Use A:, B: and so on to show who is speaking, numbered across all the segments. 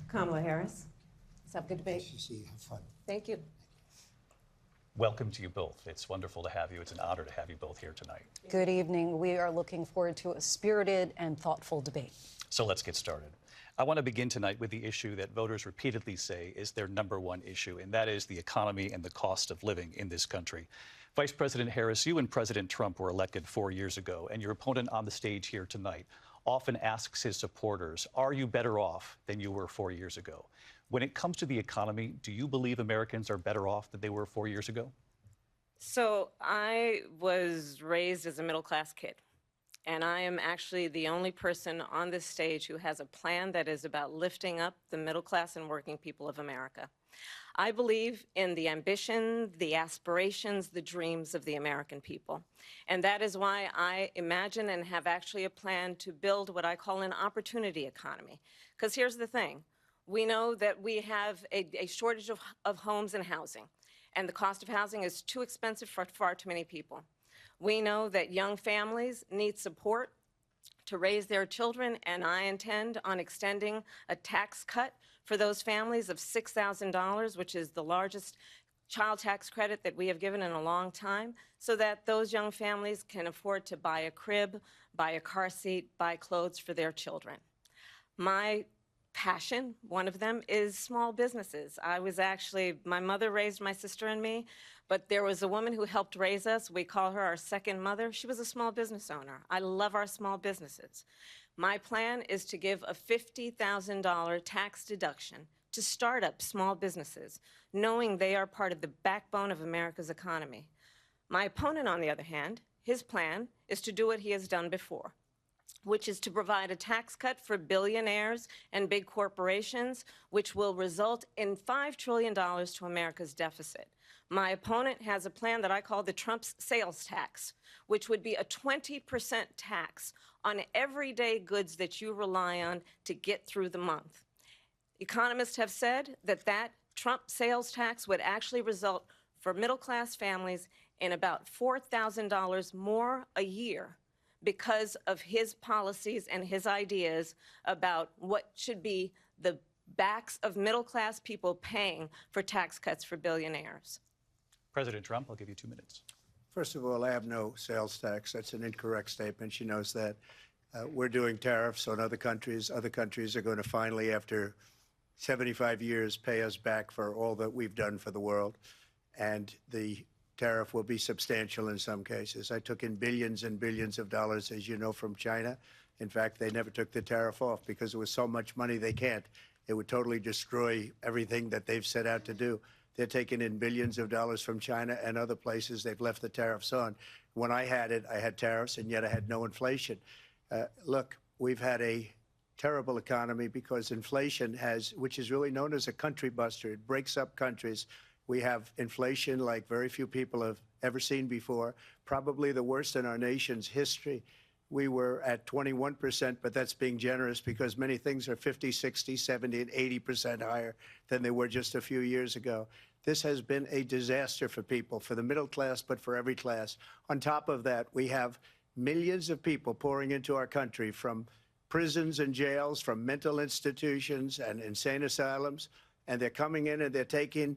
A: Kamala Harris. Let's have a good debate.
B: Nice to see you. Have fun.
A: Thank you.
C: Welcome to you both. It's wonderful to have you. It's an honor to have you both here tonight.
D: Good evening. We are looking forward to a spirited and thoughtful debate.
C: So let's get started. I want to begin tonight with the issue that voters repeatedly say is their #1 issue, and that is the economy and the cost of living in this country. Vice President Harris, you and President Trump were elected 4 years ago, and your opponent on the stage here tonight often asks his supporters, are you better off than you were 4 years ago? When it comes to the economy, do you believe Americans are better off than they were 4 years ago?
A: So I was raised as a middle-class kid, and I am actually the only person on this stage who has a plan that is about lifting up the middle class and working people of America. I believe in the ambition, the aspirations, the dreams of the American people. And that is why I imagine and have actually a plan to build what I call an opportunity economy. Because here's the thing. We know that we have a shortage of homes and housing, and the cost of housing is too expensive for far too many people. We know that young families need support to raise their children, and I intend on extending a tax cut for those families of $6,000, which is the largest child tax credit that we have given in a long time, so that those young families can afford to buy a crib, buy a car seat, buy clothes for their children. My passion, one of them, is small businesses. My mother raised my sister and me, but there was a woman who helped raise us. We call her our second mother. She was a small business owner. I love our small businesses. My plan is to give a $50,000 tax deduction to start up small businesses, knowing they are part of the backbone of America's economy. My opponent, on the other hand, his plan is to do what he has done before, which is to provide a tax cut for billionaires and big corporations, which will result in $5 trillion to America's deficit. My opponent has a plan that I call the Trump's sales tax, which would be a 20% tax on everyday goods that you rely on to get through the month. Economists have said that Trump sales tax would actually result for middle-class families in about $4,000 more a year because of his policies and his ideas about what should be the backs of middle-class people paying for tax cuts for billionaires.
C: President Trump, I'll give you 2 minutes.
B: First of all, I have no sales tax. That's an incorrect statement. She knows that. We're doing tariffs on other countries. Other countries are going to finally, after 75 years, pay us back for all that we've done for the world. And the tariff will be substantial in some cases. I took in billions and billions of dollars, as you know, from China. In fact, they never took the tariff off because it was so much money they can't. It would totally destroy everything that they've set out to do. They're taking in billions of dollars from China and other places. They've left the tariffs on. When I had it, I had tariffs, and yet I had no inflation. Look, we've had a terrible economy because inflation which is really known as a country buster. It breaks up countries. We have inflation like very few people have ever seen before, probably the worst in our nation's history. We were at 21%, but that's being generous because many things are 50, 60, 70, and 80% higher than they were just a few years ago. This has been a disaster for people, for the middle class, but for every class. On top of that, we have millions of people pouring into our country from prisons and jails, from mental institutions and insane asylums, and they're coming in and they're taking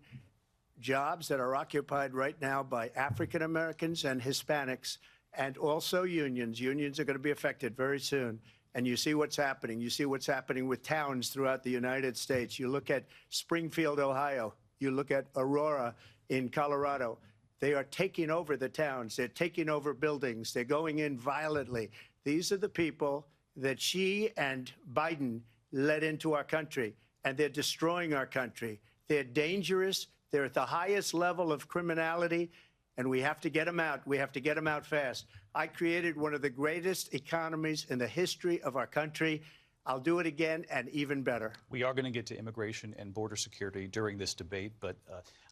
B: jobs that are occupied right now by African Americans and Hispanics, and also unions. Unions are going to be affected very soon. And you see what's happening. You see what's happening with towns throughout the United States. You look at Springfield, Ohio. You look at Aurora in Colorado. They are taking over the towns. They're taking over buildings. They're going in violently. These are the people that Xi and Biden led into our country, and they're destroying our country. They're dangerous. They're at the highest level of criminality, and we have to get them out. We have to get them out fast. I created one of the greatest economies in the history of our country. I'll do it again and even better.
C: We are going to get to immigration and border security during this debate, but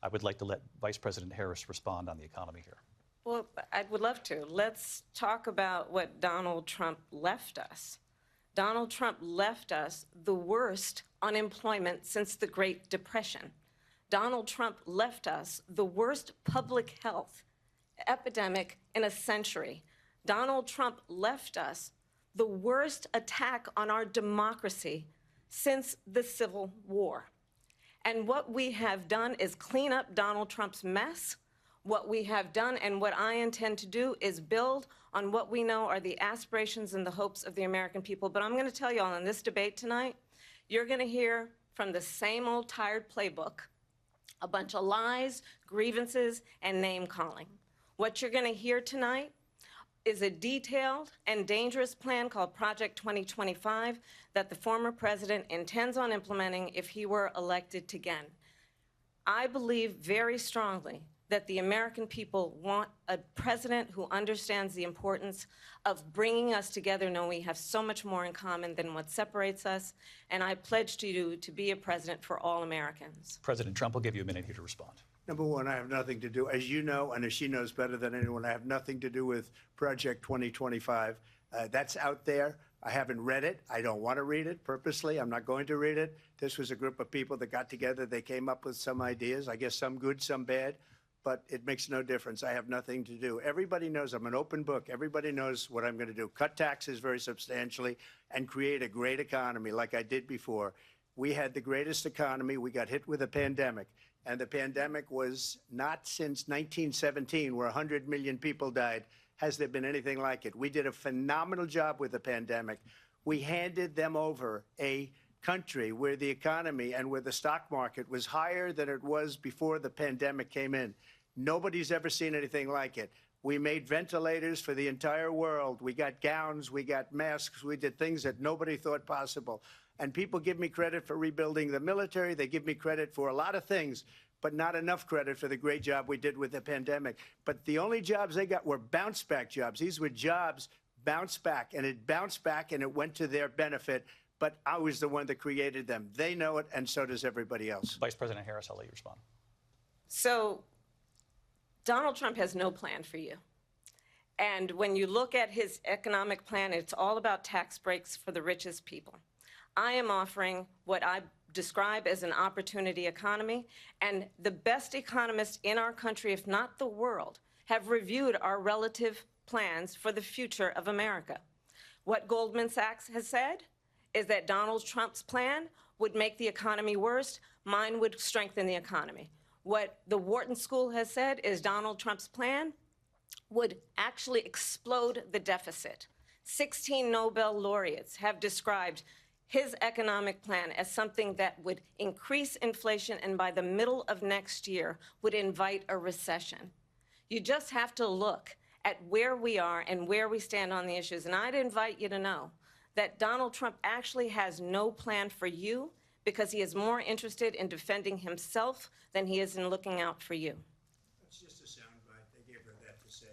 C: I would like to let Vice President Harris respond on the economy here.
A: Well, I would love to. Let's talk about what Donald Trump left us. Donald Trump left us the worst unemployment since the Great Depression. Donald Trump left us the worst public health epidemic in a century. Donald Trump left us the worst attack on our democracy since the Civil War. And what we have done is clean up Donald Trump's mess. What we have done and what I intend to do is build on what we know are the aspirations and the hopes of the American people. But I'm going to tell you all in this debate tonight, you're going to hear from the same old tired playbook, a bunch of lies, grievances, and name-calling. What you're going to hear tonight is a detailed and dangerous plan called Project 2025 that the former president intends on implementing if he were elected again. I believe very strongly that the American people want a president who understands the importance of bringing us together, knowing we have so much more in common than what separates us. And I pledge to you to be a president for all Americans.
C: President Trump will give you a minute here to respond.
B: Number one, I have nothing to do, as you know, and as she knows better than anyone, I have nothing to do with Project 2025. That's out there. I haven't read it. I don't want to read it purposely. I'm not going to read it. This was a group of people that got together. They came up with some ideas, I guess some good, some bad, but it makes no difference. I have nothing to do. Everybody knows I'm an open book. Everybody knows what I'm going to do. Cut taxes very substantially and create a great economy like I did before. We had the greatest economy. We got hit with a pandemic. And the pandemic was not since 1917, where 100 million people died, has there been anything like it. We did a phenomenal job with the pandemic. We handed them over a country where the economy and where the stock market was higher than it was before the pandemic came in. Nobody's ever seen anything like it. We made ventilators for the entire world. We got gowns, we got masks, we did things that nobody thought possible. And people give me credit for rebuilding the military. They give me credit for a lot of things, but not enough credit for the great job we did with the pandemic. But the only jobs they got were bounce back jobs. These were jobs bounced back, and it bounced back and it went to their benefit. But I was the one that created them. They know it, and so does everybody else.
C: Vice President Harris, I'll let you respond.
A: So Donald Trump has no plan for you. And when you look at his economic plan, it's all about tax breaks for the richest people. I am offering what I describe as an opportunity economy, and the best economists in our country, if not the world, have reviewed our relative plans for the future of America. What Goldman Sachs has said is that Donald Trump's plan would make the economy worse, mine would strengthen the economy. What the Wharton School has said is Donald Trump's plan would actually explode the deficit. 16 Nobel laureates have described his economic plan as something that would increase inflation and by the middle of next year would invite a recession. You just have to look at where we are and where we stand on the issues. And I'd invite you to know that Donald Trump actually has no plan for you because he is more interested in defending himself than he is in looking out for you.
B: That's just a soundbite. They gave her that to say.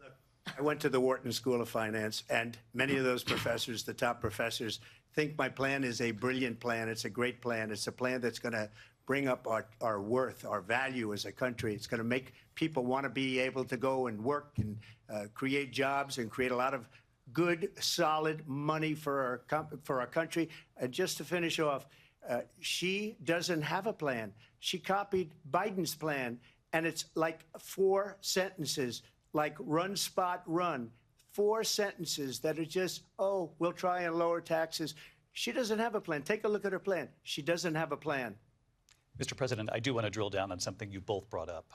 B: Look, I went to the Wharton School of Finance, and many of those professors, the top professors, think my plan is a brilliant plan. It's a great plan. It's a plan that's going to bring up our worth, our value as a country. It's going to make people want to be able to go and work and create jobs and create a lot of good, solid money for our country. And just to finish off, she doesn't have a plan. She copied Biden's plan, and it's like 4 sentences, like run, spot, run. 4 sentences that are just, oh, we'll try and lower taxes. She doesn't have a plan. Take a look at her plan. She doesn't have a plan.
C: Mr. President, I do want to drill down on something you both brought up.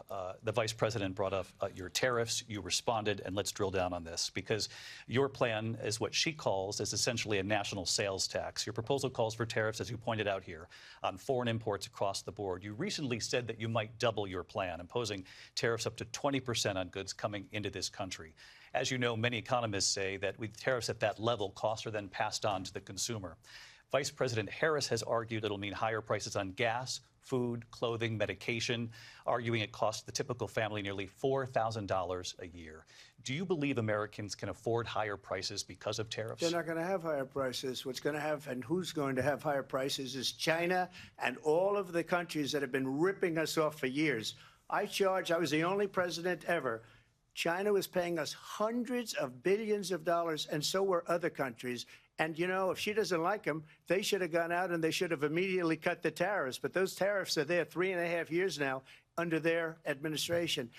C: The Vice President brought up your tariffs. You responded, and let's drill down on this, because your plan is what she calls is essentially a national sales tax. Your proposal calls for tariffs, as you pointed out here, on foreign imports across the board. You recently said that you might double your plan, imposing tariffs up to 20% on goods coming into this country. As you know, many economists say that with tariffs at that level, costs are then passed on to the consumer. Vice President Harris has argued it'll mean higher prices on gas, food, clothing, medication, arguing it costs the typical family nearly $4,000 a year. Do you believe Americans can afford higher prices because of tariffs?
B: They're not going to have higher prices. What's going to have and who's going to have higher prices is China and all of the countries that have been ripping us off for years. I was the only president ever. China was paying us hundreds of billions of dollars, and so were other countries. And, you know, if she doesn't like them, they should have gone out and they should have immediately cut the tariffs. But those tariffs are there 3.5 years now under their administration.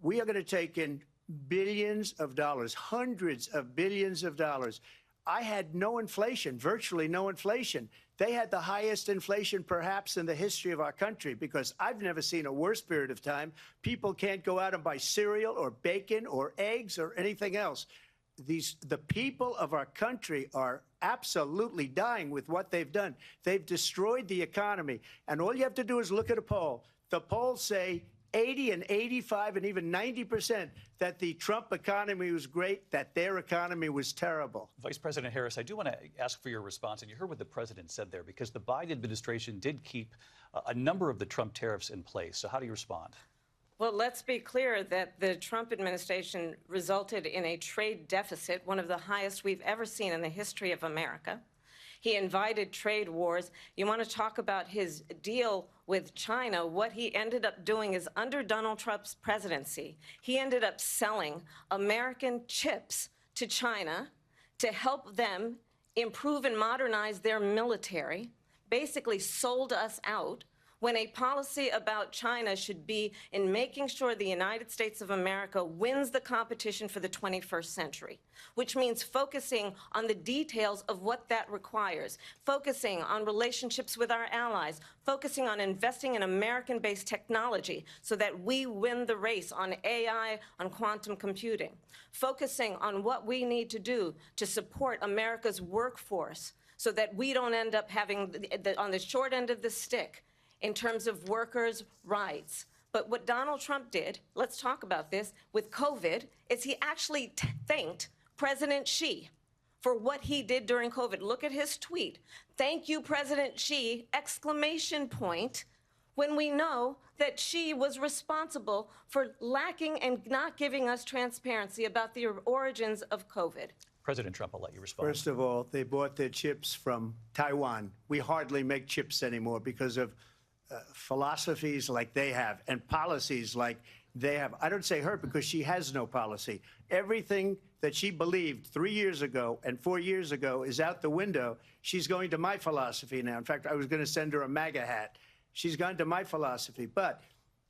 B: We are going to take in billions of dollars, hundreds of billions of dollars. I had no inflation, virtually no inflation. They had the highest inflation perhaps in the history of our country, because I've never seen a worse period of time. People can't go out and buy cereal or bacon or eggs or anything else. The people of our country are absolutely dying with what they've done. They've destroyed the economy. And all you have to do is look at a poll. The polls say 80 and 85 and even 90% that the Trump economy was great, that their economy was terrible.
C: Vice President Harris, I do want to ask for your response. And you heard what the president said there, because the Biden administration did keep a number of the Trump tariffs in place. So how do you respond?
A: Well, let's be clear that the Trump administration resulted in a trade deficit, one of the highest we've ever seen in the history of America. He invited trade wars. You want to talk about his deal with China? What he ended up doing is, under Donald Trump's presidency, he ended up selling American chips to China to help them improve and modernize their military, basically sold us out, when a policy about China should be in making sure the United States of America wins the competition for the 21st century, which means focusing on the details of what that requires, focusing on relationships with our allies, focusing on investing in American-based technology so that we win the race on AI, on quantum computing, focusing on what we need to do to support America's workforce so that we don't end up having, on the short end of the stick, in terms of workers' rights. But what Donald Trump did, let's talk about this, with COVID, is he actually thanked President Xi for what he did during COVID. Look at his tweet. "Thank you, President Xi," exclamation point, when we know that Xi was responsible for lacking and not giving us transparency about the origins of COVID.
C: President Trump, I'll let you respond.
B: First of all, they bought their chips from Taiwan. We hardly make chips anymore because of philosophies like they have and policies like they have. I don't say her because she has no policy. Everything that she believed 3 years ago and 4 years ago is out the window. She's going to my philosophy now. In fact, I was going to send her a MAGA hat. She's gone to my philosophy. But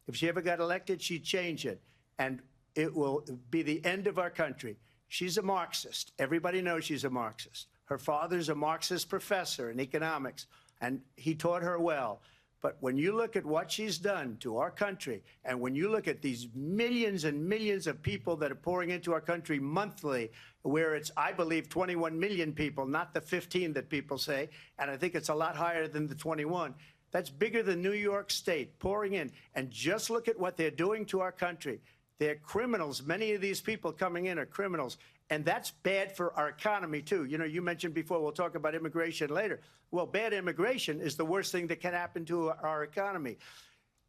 B: if she ever got elected, she'd change it. And it will be the end of our country. She's a Marxist. Everybody knows she's a Marxist. Her father's a Marxist professor in economics, and he taught her well. But when you look at what she's done to our country, and when you look at these millions and millions of people that are pouring into our country monthly, where it's, I believe, 21 million people, not the 15 that people say, and I think it's a lot higher than the 21. That's bigger than New York State pouring in. And just look at what they're doing to our country. They're criminals. Many of these people coming in are criminals. And that's bad for our economy, too. You know, you mentioned before, we'll talk about immigration later. Well, bad immigration is the worst thing that can happen to our economy.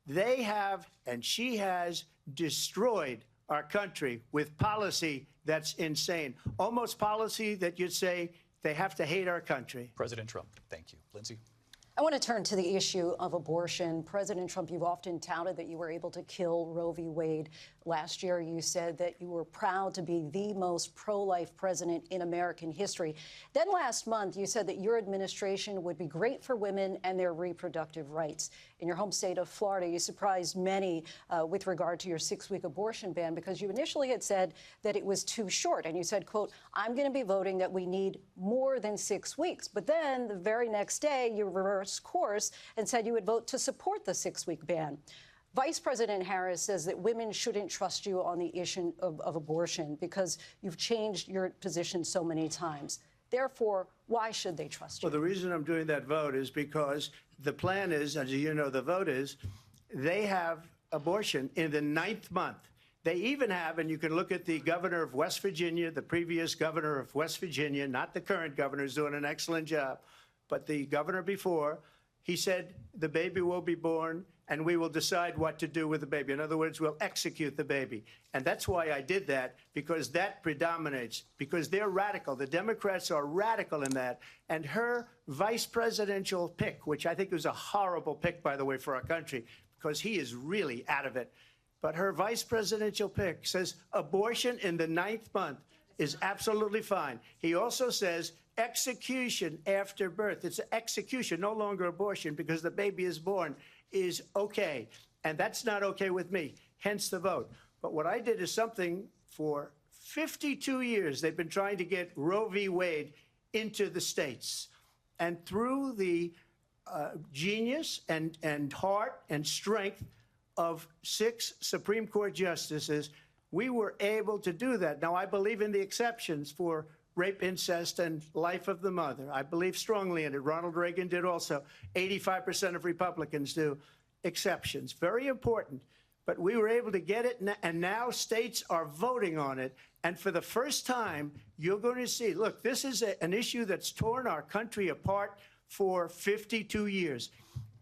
B: They have, and she has, destroyed our country with policy that's insane. Almost policy that you'd say they have to hate our country.
C: President Trump, thank you. Lindsay?
D: I want to turn to the issue of abortion. President Trump, you've often touted that you were able to kill Roe v. Wade. Last year, you said that you were proud to be the most pro-life president in American history. Then last month, you said that your administration would be great for women and their reproductive rights. In your home state of Florida, you surprised many with regard to your 6-week abortion ban, because you initially had said that it was too short. And you said, quote, "I'm going to be voting that we need more than 6 weeks." But then the very next day, you reversed course and said you would vote to support the 6-week ban. Vice President Harris says that women shouldn't trust you on the issue of abortion because you've changed your position so many times. Therefore, why should they trust you?
B: Well, the reason I'm doing that vote is because the plan is, as you know, the vote is, they have abortion in the 9th month. They even have, and you can look at the governor of West Virginia, the previous governor of West Virginia, not the current governor, who's doing an excellent job, but the governor before, he said the baby will be born and we will decide what to do with the baby. In other words, we'll execute the baby. And that's why I did that, because that predominates, because they're radical. The Democrats are radical in that. And her vice presidential pick, which I think was a horrible pick, by the way, for our country, because he is really out of it. But her vice presidential pick says abortion in the 9th month is absolutely fine. He also says execution after birth. It's execution, no longer abortion, because the baby is born, is okay. And that's not okay with me, hence the vote. But what I did is something for 52 years they've been trying to get Roe v. Wade into the states. And through the genius and heart and strength of 6 Supreme Court justices, we were able to do that. Now, I believe in the exceptions for rape, incest, and life of the mother. I believe strongly in it. Ronald Reagan did also. 85% of Republicans do. Exceptions. Very important. But we were able to get it, and now states are voting on it. And for the first time, you're going to see, look, this is an issue that's torn our country apart for 52 years.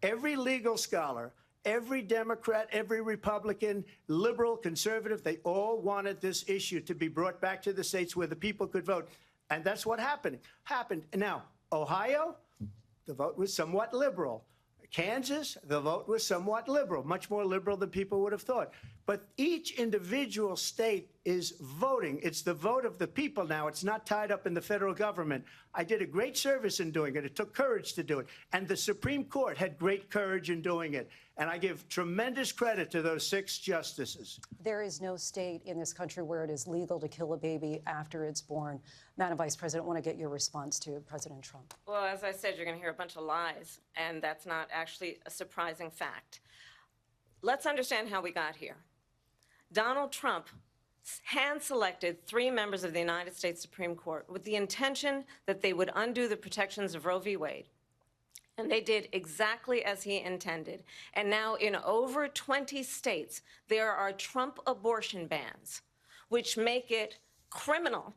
B: Every legal scholar, every Democrat, every Republican, liberal, conservative, they all wanted this issue to be brought back to the states where the people could vote. And that's what happened. Now, Ohio, the vote was somewhat liberal. Kansas, the vote was somewhat liberal, much more liberal than people would have thought. But each individual state is voting. It's the vote of the people now. It's not tied up in the federal government. I did a great service in doing it. It took courage to do it. And the Supreme Court had great courage in doing it. And I give tremendous credit to those 6 justices.
D: There is no state in this country where it is legal to kill a baby after it's born. Madam Vice President, I want to get your response to President Trump.
A: Well, as I said, you're going to hear a bunch of lies, and that's not actually a surprising fact. Let's understand how we got here. Donald Trump hand-selected 3 members of the United States Supreme Court with the intention that they would undo the protections of Roe v. Wade. And they did exactly as he intended. And now in over 20 states, there are Trump abortion bans, which make it criminal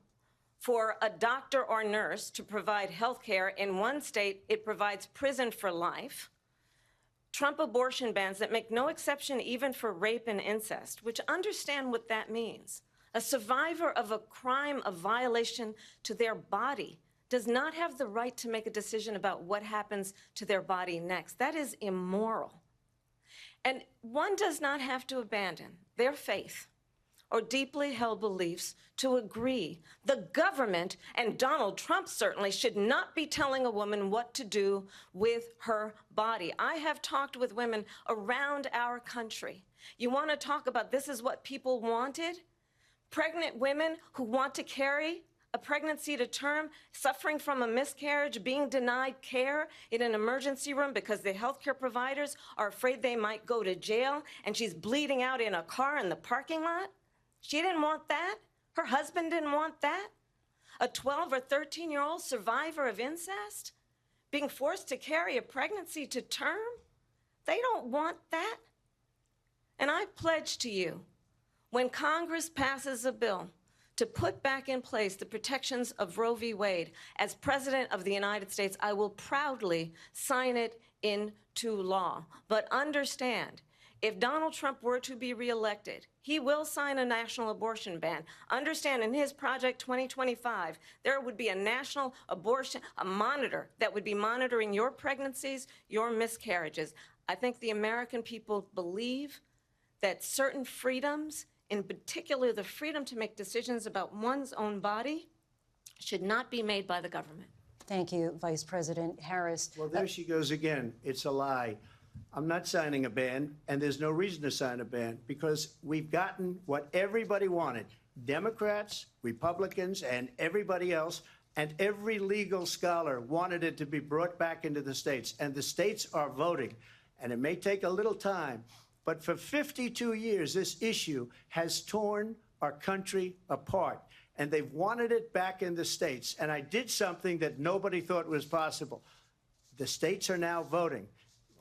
A: for a doctor or nurse to provide health care. In one state, it provides prison for life. Trump abortion bans that make no exception even for rape and incest, which understand what that means. A survivor of a crime of violation to their body does not have the right to make a decision about what happens to their body next. That is immoral. And one does not have to abandon their faith or deeply held beliefs to agree. The government, and Donald Trump certainly, should not be telling a woman what to do with her body. I have talked with women around our country. You want to talk about this is what people wanted? Pregnant women who want to carry a pregnancy to term, suffering from a miscarriage, being denied care in an emergency room because the healthcare providers are afraid they might go to jail, and she's bleeding out in a car in the parking lot. She didn't want that. Her husband didn't want that. A 12 or 13-year-old survivor of incest being forced to carry a pregnancy to term. They don't want that. And I pledge to you, when Congress passes a bill to put back in place the protections of Roe v. Wade, as President of the United States, I will proudly sign it into law. But understand, if Donald Trump were to be reelected, he will sign a national abortion ban. Understand, in his Project 2025, there would be a national abortion, a monitor that would be monitoring your pregnancies, your miscarriages. I think the American people believe that certain freedoms, in particular the freedom to make decisions about one's own body, should not be made by the government.
D: Thank you, Vice President Harris.
B: Well, there she goes again. It's a lie. I'm not signing a ban, and there's no reason to sign a ban because we've gotten what everybody wanted. Democrats, Republicans, and everybody else, and every legal scholar wanted it to be brought back into the states, and the states are voting. And it may take a little time, but for 52 years, this issue has torn our country apart, and they've wanted it back in the states. And I did something that nobody thought was possible. The states are now voting.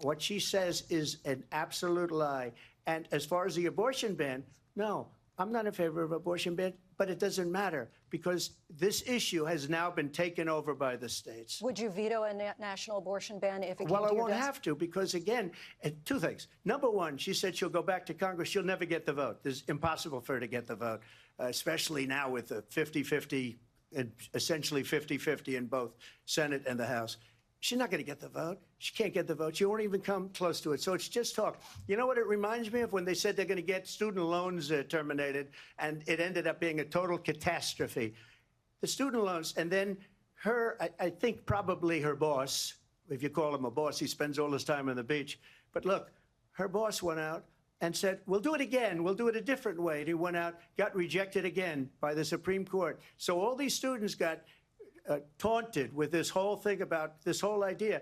B: What she says is an absolute lie. And as far as the abortion ban, no, I'm not in favor of abortion ban, but it doesn't matter because this issue has now been taken over by the states.
D: Would you veto a national abortion ban if it came
B: Well,
D: to
B: I
D: your
B: won't
D: desk?
B: have to because, again, 2 things. Number one, she said she'll go back to Congress. She'll never get the vote. It's impossible for her to get the vote, especially now with the 50-50, essentially 50-50 in both Senate and the House. She's not going to get the vote. She can't get the vote. She won't even come close to it. So it's just talk. You know what it reminds me of? When they said they're going to get student loans terminated, and it ended up being a total catastrophe. The student loans, and then her, I think probably her boss, if you call him a boss, he spends all his time on the beach. But look, her boss went out and said, we'll do it again. We'll do it a different way. And he went out, got rejected again by the Supreme Court. So all these students got taunted with this whole thing about this whole idea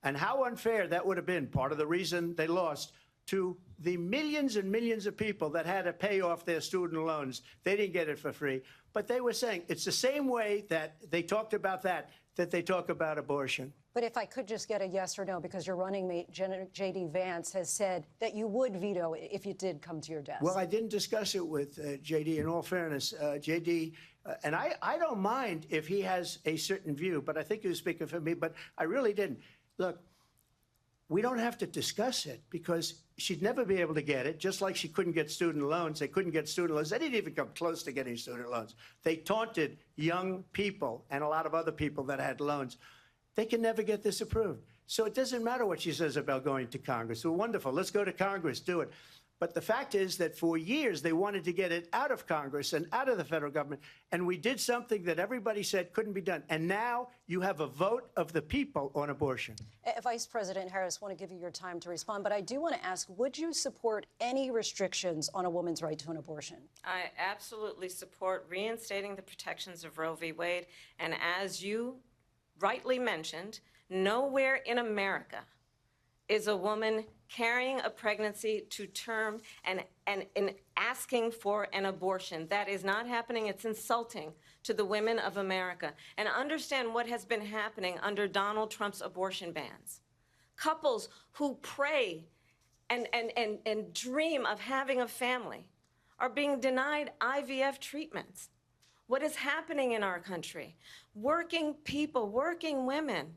B: and how unfair that would have been, part of the reason they lost, to the millions and millions of people that had to pay off their student loans. They didn't get it for free. But they were saying it's the same way that they talked about that they talk about abortion.
D: But if I could just get a yes or no, because your running mate, J.D. Vance, has said that you would veto it if it did come to your desk.
B: Well, I didn't discuss it with J.D. In all fairness, J.D., and I don't mind if he has a certain view, but I think he was speaking for me, but I really didn't. Look, we don't have to discuss it because she'd never be able to get it, just like she couldn't get student loans. They couldn't get student loans. They didn't even come close to getting student loans. They taunted young people and a lot of other people that had loans. They can never get this approved. So it doesn't matter what she says about going to Congress. Well, wonderful. Let's go to Congress, do it. But the fact is that for years they wanted to get it out of Congress and out of the federal government, and we did something that everybody said couldn't be done. And now you have a vote of the people on abortion.
D: Vice President Harris, I want to give you your time to respond, but I do want to ask, would you support any restrictions on a woman's right to an abortion?
A: I absolutely support reinstating the protections of Roe v. Wade. And as you rightly mentioned, nowhere in America is a woman carrying a pregnancy to term and asking for an abortion. That is not happening. It's insulting to the women of America. And understand what has been happening under Donald Trump's abortion bans. Couples who pray and dream of having a family are being denied IVF treatments. What is happening in our country? Working people, working women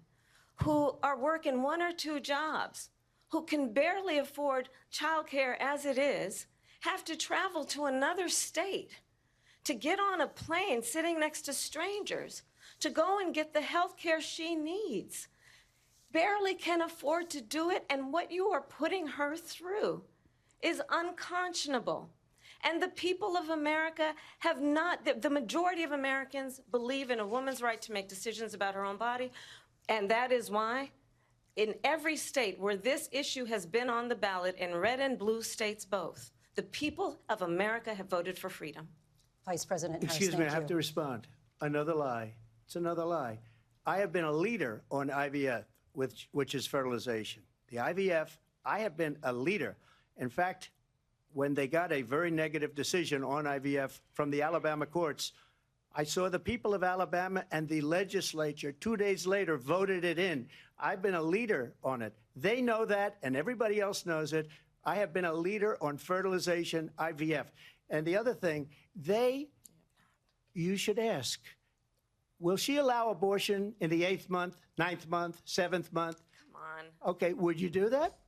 A: who are working 1 or 2 jobs, who can barely afford childcare as it is, have to travel to another state to get on a plane sitting next to strangers to go and get the health care she needs. Barely can afford to do it, and what you are putting her through is unconscionable. And the people of America have not, the majority of Americans believe in a woman's right to make decisions about her own body, and that is why in every state where this issue has been on the ballot, in red and blue states both, the people of America have voted for freedom.
D: Vice President Harris,
B: Excuse me, I
D: thank
B: have
D: you.
B: to respond. Another lie. It's another lie. I have been a leader on IVF, which is fertilization. The IVF, I have been a leader. In fact, when they got a very negative decision on IVF from the Alabama courts, I saw the people of Alabama and the legislature 2 days later voted it in. I've been a leader on it. They know that, and everybody else knows it. I have been a leader on fertilization, IVF. And the other thing, you should ask, will she allow abortion in the 8th month, 9th month, 7th month?
A: Come on.
B: Okay, would you do that?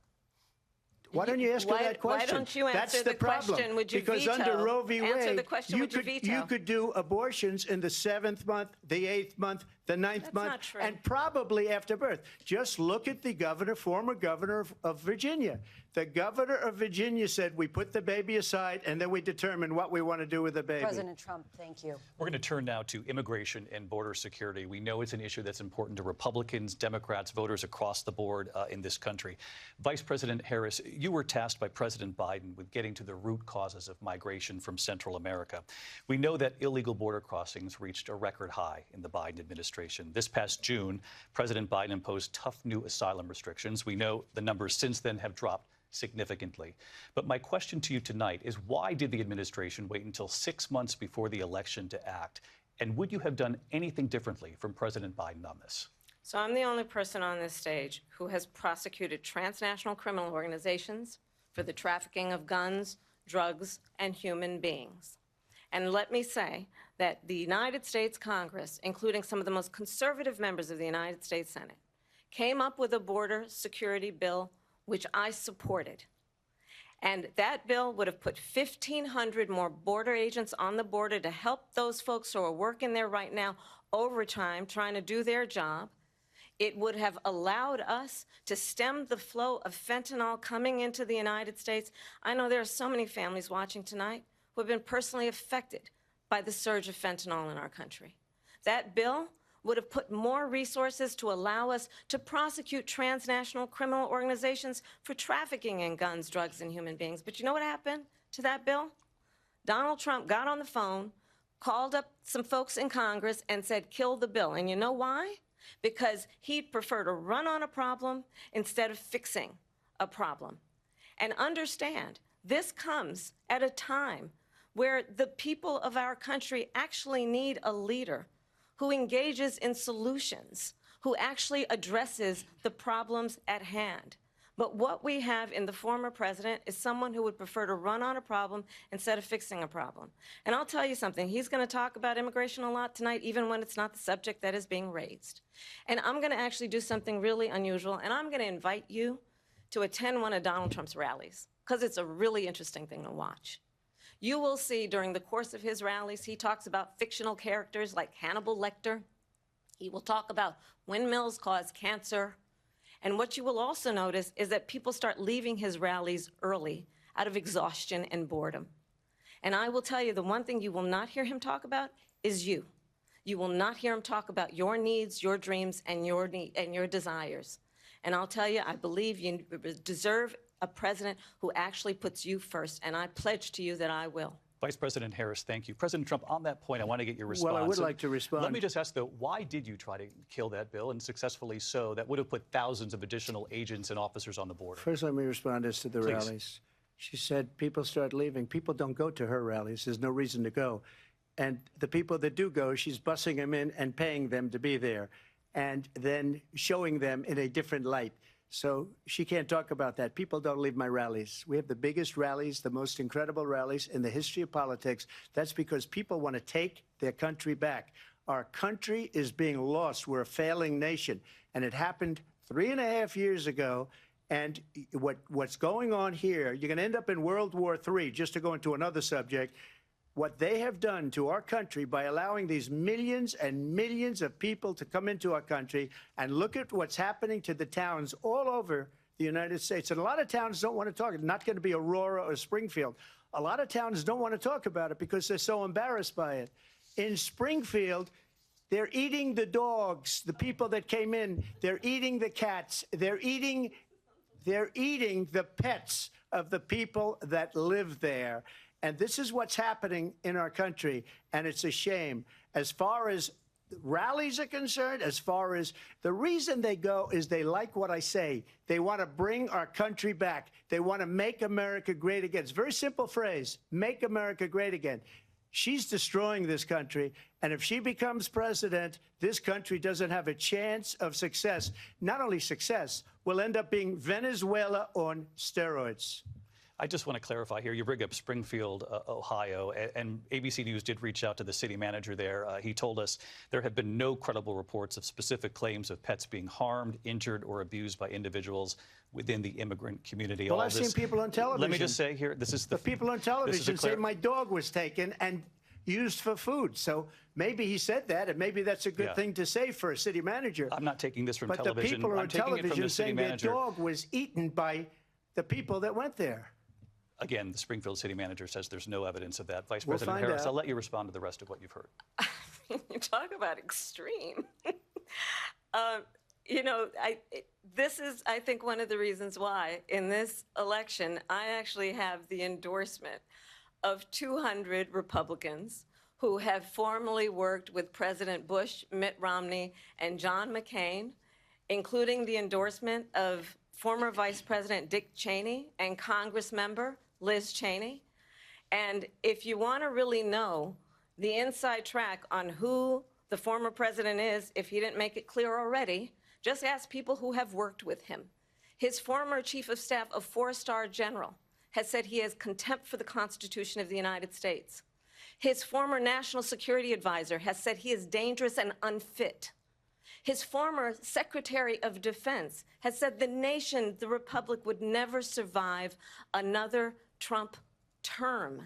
B: Why don't you ask her that question?
A: Why don't you answer
B: That's
A: the
B: problem.
A: question? Would you
B: because
A: veto?
B: under Roe v.
A: Answer
B: Wade,
A: the question, would you veto?
B: you could do abortions in the 7th month, the 8th month, the 9th
A: That's
B: month,
A: not true.
B: and probably after birth. Just look at the governor, former governor of Virginia. The governor of Virginia said, we put the baby aside, and then we determine what we want to do with the baby.
D: President Trump, thank you.
C: We're going to turn now to immigration and border security. We know it's an issue that's important to Republicans, Democrats, voters across the board in this country. Vice President Harris, you were tasked by President Biden with getting to the root causes of migration from Central America. We know that illegal border crossings reached a record high in the Biden administration. This past June, President Biden imposed tough new asylum restrictions. We know the numbers since then have dropped significantly. But my question to you tonight is, why did the administration wait until 6 months before the election to act? And would you have done anything differently from President Biden on this?
A: So I'm the only person on this stage who has prosecuted transnational criminal organizations for the trafficking of guns, drugs, and human beings. And let me say that the United States Congress, including some of the most conservative members of the United States Senate, came up with a border security bill which I supported. And that bill would have put 1,500 more border agents on the border to help those folks who are working there right now overtime, trying to do their job. It would have allowed us to stem the flow of fentanyl coming into the United States. I know there are so many families watching tonight who have been personally affected by the surge of fentanyl in our country. That bill would have put more resources to allow us to prosecute transnational criminal organizations for trafficking in guns, drugs, and human beings. But you know what happened to that bill? Donald Trump got on the phone, called up some folks in Congress and said, kill the bill. And you know why? Because he'd prefer to run on a problem instead of fixing a problem. And understand, this comes at a time where the people of our country actually need a leader who engages in solutions, who actually addresses the problems at hand. But what we have in the former president is someone who would prefer to run on a problem instead of fixing a problem. And I'll tell you something, he's going to talk about immigration a lot tonight, even when it's not the subject that is being raised. And I'm going to actually do something really unusual, and I'm going to invite you to attend one of Donald Trump's rallies, because it's a really interesting thing to watch. You will see during the course of his rallies, he talks about fictional characters like Hannibal Lecter. He will talk about windmills cause cancer. And what you will also notice is that people start leaving his rallies early out of exhaustion and boredom. And I will tell you, the one thing you will not hear him talk about is you. You will not hear him talk about your needs, your dreams, and your desires. And I'll tell you, I believe you deserve a president who actually puts you first, and I pledge to you that I will.
C: Vice President Harris, thank you. President Trump, on that point, I want to get your response.
B: Well, I would like to respond.
C: Let me just ask, though, why did you try to kill that bill, and successfully so? That would have put thousands of additional agents and officers on the border.
B: First, let me respond as to the
C: Please.
B: rallies. She said people start leaving. People don't go to her rallies. There's no reason to go. And the people that do go, she's bussing them in and paying them to be there, and then showing them in a different light. So she can't talk about that. People don't leave my rallies. We have the biggest rallies, the most incredible rallies in the history of politics. That's because people want to take their country back. Our country is being lost. We're a failing nation. And it happened 3.5 years ago. And what's going on here, you're going to end up in World War III, just to go into another subject. What they have done to our country by allowing these millions and millions of people to come into our country, and look at what's happening to the towns all over the United States. And a lot of towns don't want to talk. It's not going to be Aurora or Springfield. A lot of towns don't want to talk about it because they're so embarrassed by it. In Springfield, they're eating the dogs, the people that came in. They're eating the cats. They're eating the pets of the people that live there. And this is what's happening in our country, and it's a shame. As far as rallies are concerned, as far as the reason they go is they like what I say. They want to bring our country back. They want to make America great again. It's a very simple phrase, make America great again. She's destroying this country, and if she becomes president, this country doesn't have a chance of success. Not only success, we'll end up being Venezuela on steroids.
C: I just want to clarify here. You bring up Springfield, Ohio, and ABC News did reach out to the city manager there. He told us there have been no credible reports of specific claims of pets being harmed, injured, or abused by individuals within the immigrant community.
B: Well, I've seen people on television.
C: Let me just say here, this is
B: the people on television say my dog was taken and used for food. So maybe he said that, and maybe that's a good thing to say for a city manager.
C: I'm not taking this from
B: but
C: television.
B: But the people
C: I'm
B: on
C: taking it from
B: television
C: the city
B: saying
C: manager.
B: their dog was eaten by the people that went there.
C: Again, the Springfield city manager says there's no evidence of that. Vice
B: We'll
C: President
B: find
C: Harris,
B: out.
C: I'll let you respond to the rest of what you've heard.
A: You talk about extreme. You know, this is, I think, one of the reasons why in this election, I actually have the endorsement of 200 Republicans who have formerly worked with President Bush, Mitt Romney, and John McCain, including the endorsement of former Vice President Dick Cheney and Congress member Liz Cheney. And if you want to really know the inside track on who the former president is, if he didn't make it clear already, just ask people who have worked with him. His former chief of staff, a 4-star general, has said he has contempt for the Constitution of the United States. His former national security advisor has said he is dangerous and unfit. His former Secretary of Defense has said the nation, the Republic, would never survive another Trump term.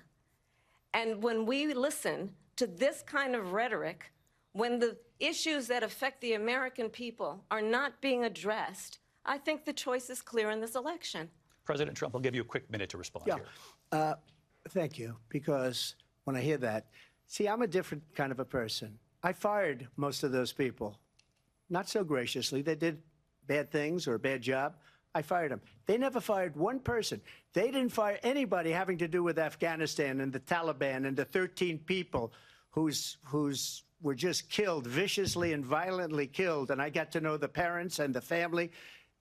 A: And when we listen to this kind of rhetoric, when the issues that affect the American people are not being addressed, I think the choice is clear in this election.
C: President Trump, I'll give you a quick minute to respond here.
B: Thank you, because when I hear that, see, I'm a different kind of a person. I fired most of those people. Not so graciously. They did bad things or a bad job. I fired them. They never fired one person. They didn't fire anybody having to do with Afghanistan and the Taliban and the 13 people were just killed, viciously and violently killed, and I got to know the parents and the family.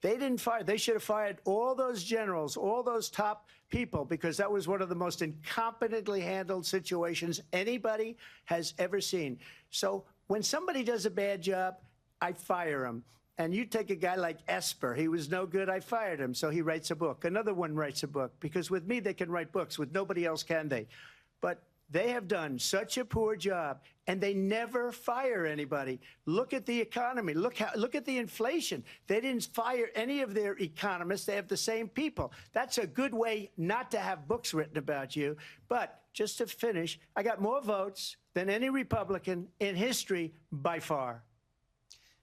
B: They didn't fire. They should have fired all those generals, all those top people, because that was one of the most incompetently handled situations anybody has ever seen. So when somebody does a bad job, I fire him. And you take a guy like Esper. He was no good. I fired him. So he writes a book. Another one writes a book. Because with me, they can write books. With nobody else can they. But they have done such a poor job, and they never fire anybody. Look at the economy. Look at the inflation. They didn't fire any of their economists. They have the same people. That's a good way not to have books written about you. But just to finish, I got more votes than any Republican in history by far.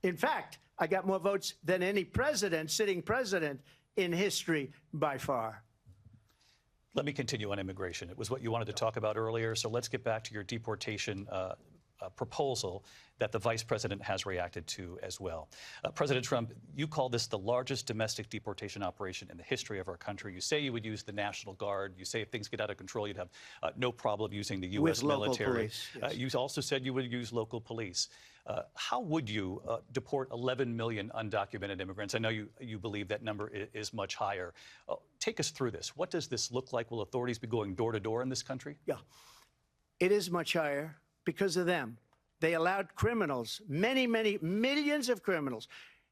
B: In fact, I got more votes than any president, sitting president, in history by far.
C: Let me continue on immigration. It was what you wanted to talk about earlier, so let's get back to your deportation proposal that the vice president has reacted to as well. President Trump, you call this the largest domestic deportation operation in the history of our country. You say you would use the National Guard. You say if things get out of control, you'd have no problem using the U.S. military.
B: Police, yes.
C: You also said you would use local police. How would you deport 11 million undocumented immigrants? I know you believe that number is much higher. Take us through this. What does this look like? Will authorities be going door to door in this country?
B: Yeah, it is much higher because of them. They allowed criminals, many millions of criminals.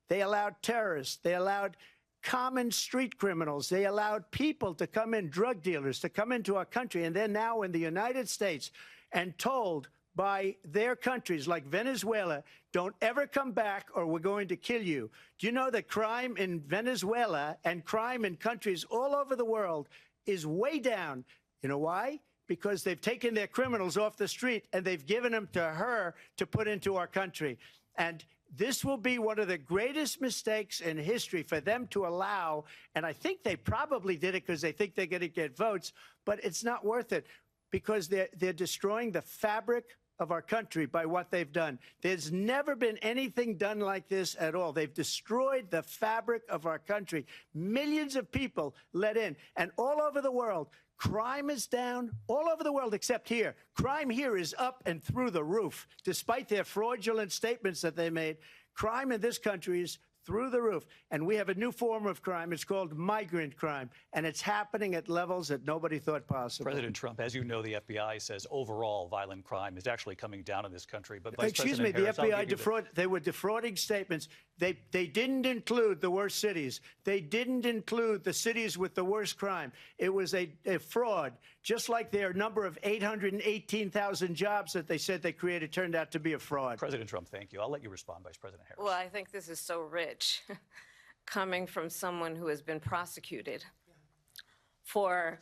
B: They allowed terrorists. They allowed common street criminals. They allowed people to come in, drug dealers, to come into our country. And they're now in the United States and told by their countries like Venezuela, don't ever come back or we're going to kill you. Do you know that crime in Venezuela and crime in countries all over the world is way down? You know why? Because they've taken their criminals off the street and they've given them to her to put into our country. And this will be one of the greatest mistakes in history for them to allow. And I think they probably did it because they think they're going to get votes, but it's not worth it because they're destroying the fabric of our country by what they've done. There's never been anything done like this at all. They've destroyed the fabric of our country. Millions of people let in. And all over the world, crime is down. All over the world except here. Crime here is up and through the roof. Despite their fraudulent statements that they made, crime in this country is through the roof. And we have a new form of crime. It's called migrant crime. And it's happening at levels that nobody thought possible.
C: President Trump, as you know, the FBI says overall violent crime is actually coming down in this country. But Vice
B: Excuse me,
C: President Harris,
B: the FBI they were defrauding statements. They didn't include the worst cities. They didn't include the cities with the worst crime. It was a fraud, just like their number of 818,000 jobs that they said they created turned out to be a fraud.
C: President Trump, thank you. I'll let you respond, Vice President Harris.
A: Well, I think this is so rich, coming from someone who has been prosecuted for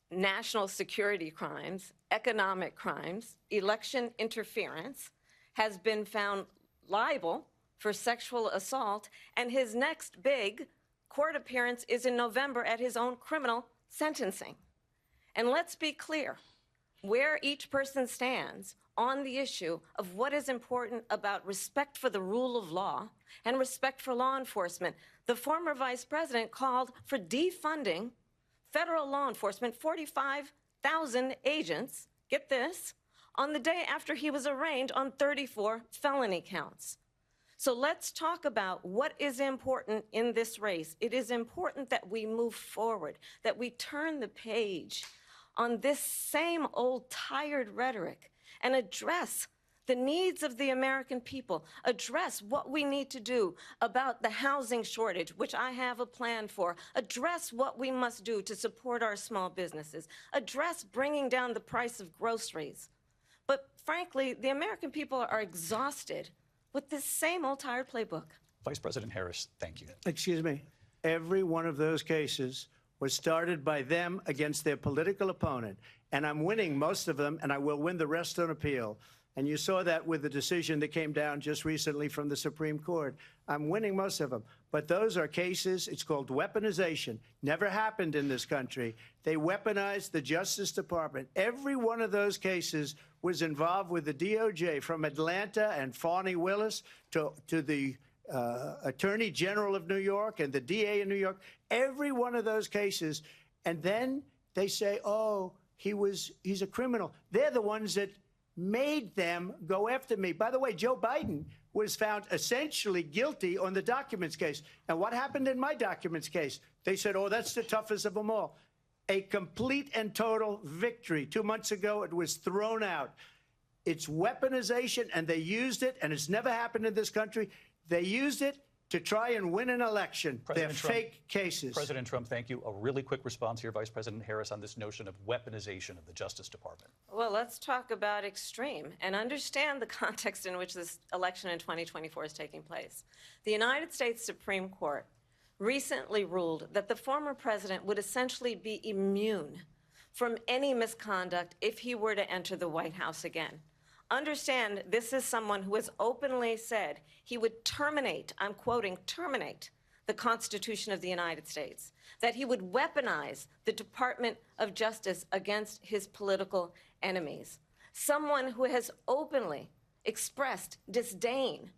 A: national security crimes, economic crimes, election interference, has been found liable for sexual assault, and his next big court appearance is in November at his own criminal sentencing. And let's be clear, where each person stands on the issue of what is important about respect for the rule of law and respect for law enforcement. The former vice president called for defunding federal law enforcement, 45,000 agents, get this, on the day after he was arraigned on 34 felony counts. So let's talk about what is important in this race. It is important that we move forward, that we turn the page on this same old tired rhetoric and address the needs of the American people, address what we need to do about the housing shortage, which I have a plan for, address what we must do to support our small businesses, address bringing down the price of groceries. But frankly, the American people are exhausted with this same old tired playbook.
C: Vice President Harris, thank you.
B: Excuse me. Every one of those cases was started by them against their political opponent. And I'm winning most of them, and I will win the rest on appeal. And you saw that with the decision that came down just recently from the Supreme Court. I'm winning most of them. But those are cases, it's called weaponization. Never happened in this country. They weaponized the Justice Department. Every one of those cases was involved with the DOJ, from Atlanta and Fani Willis to the Attorney General of New York and the DA in New York. Every one of those cases. And then they say, oh, he's a criminal. They're the ones that made them go after me. By the way, Joe Biden was found essentially guilty on the documents case. And what happened in my documents case? They said, oh, that's the toughest of them all. A complete and total victory. 2 months ago, it was thrown out. It's weaponization, and they used it, and it's never happened in this country. They used it to try and win an election. They're fake cases.
C: President Trump, thank you. A really quick response here, Vice President Harris, on this notion of weaponization of the Justice Department.
A: Well, let's talk about extreme and understand the context in which this election in 2024 is taking place. The United States Supreme Court recently ruled that the former president would essentially be immune from any misconduct if he were to enter the White House again. Understand, this is someone who has openly said he would terminate, I'm quoting, terminate the Constitution of the United States, that he would weaponize the Department of Justice against his political enemies. Someone who has openly expressed disdain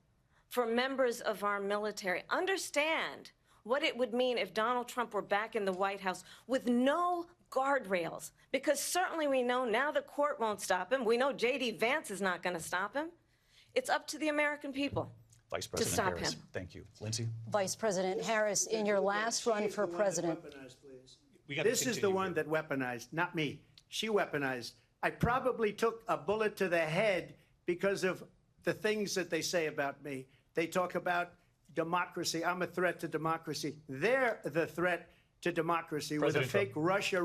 A: for members of our military. Understand what it would mean if Donald Trump were back in the White House with no guardrails, because certainly we know now the court won't stop him. We know J.D. Vance is not going to stop him. It's up to the American people
C: Vice President
A: to stop
C: Harris,
A: him.
C: thank you. Lindsay?
D: Vice President Harris, in your last run for president.
B: This is the one that weaponized, not me. She weaponized. I probably took a bullet to the head because of the things that they say about me. They talk about democracy. I'm a threat to democracy. They're the threat to democracy with a fake Russia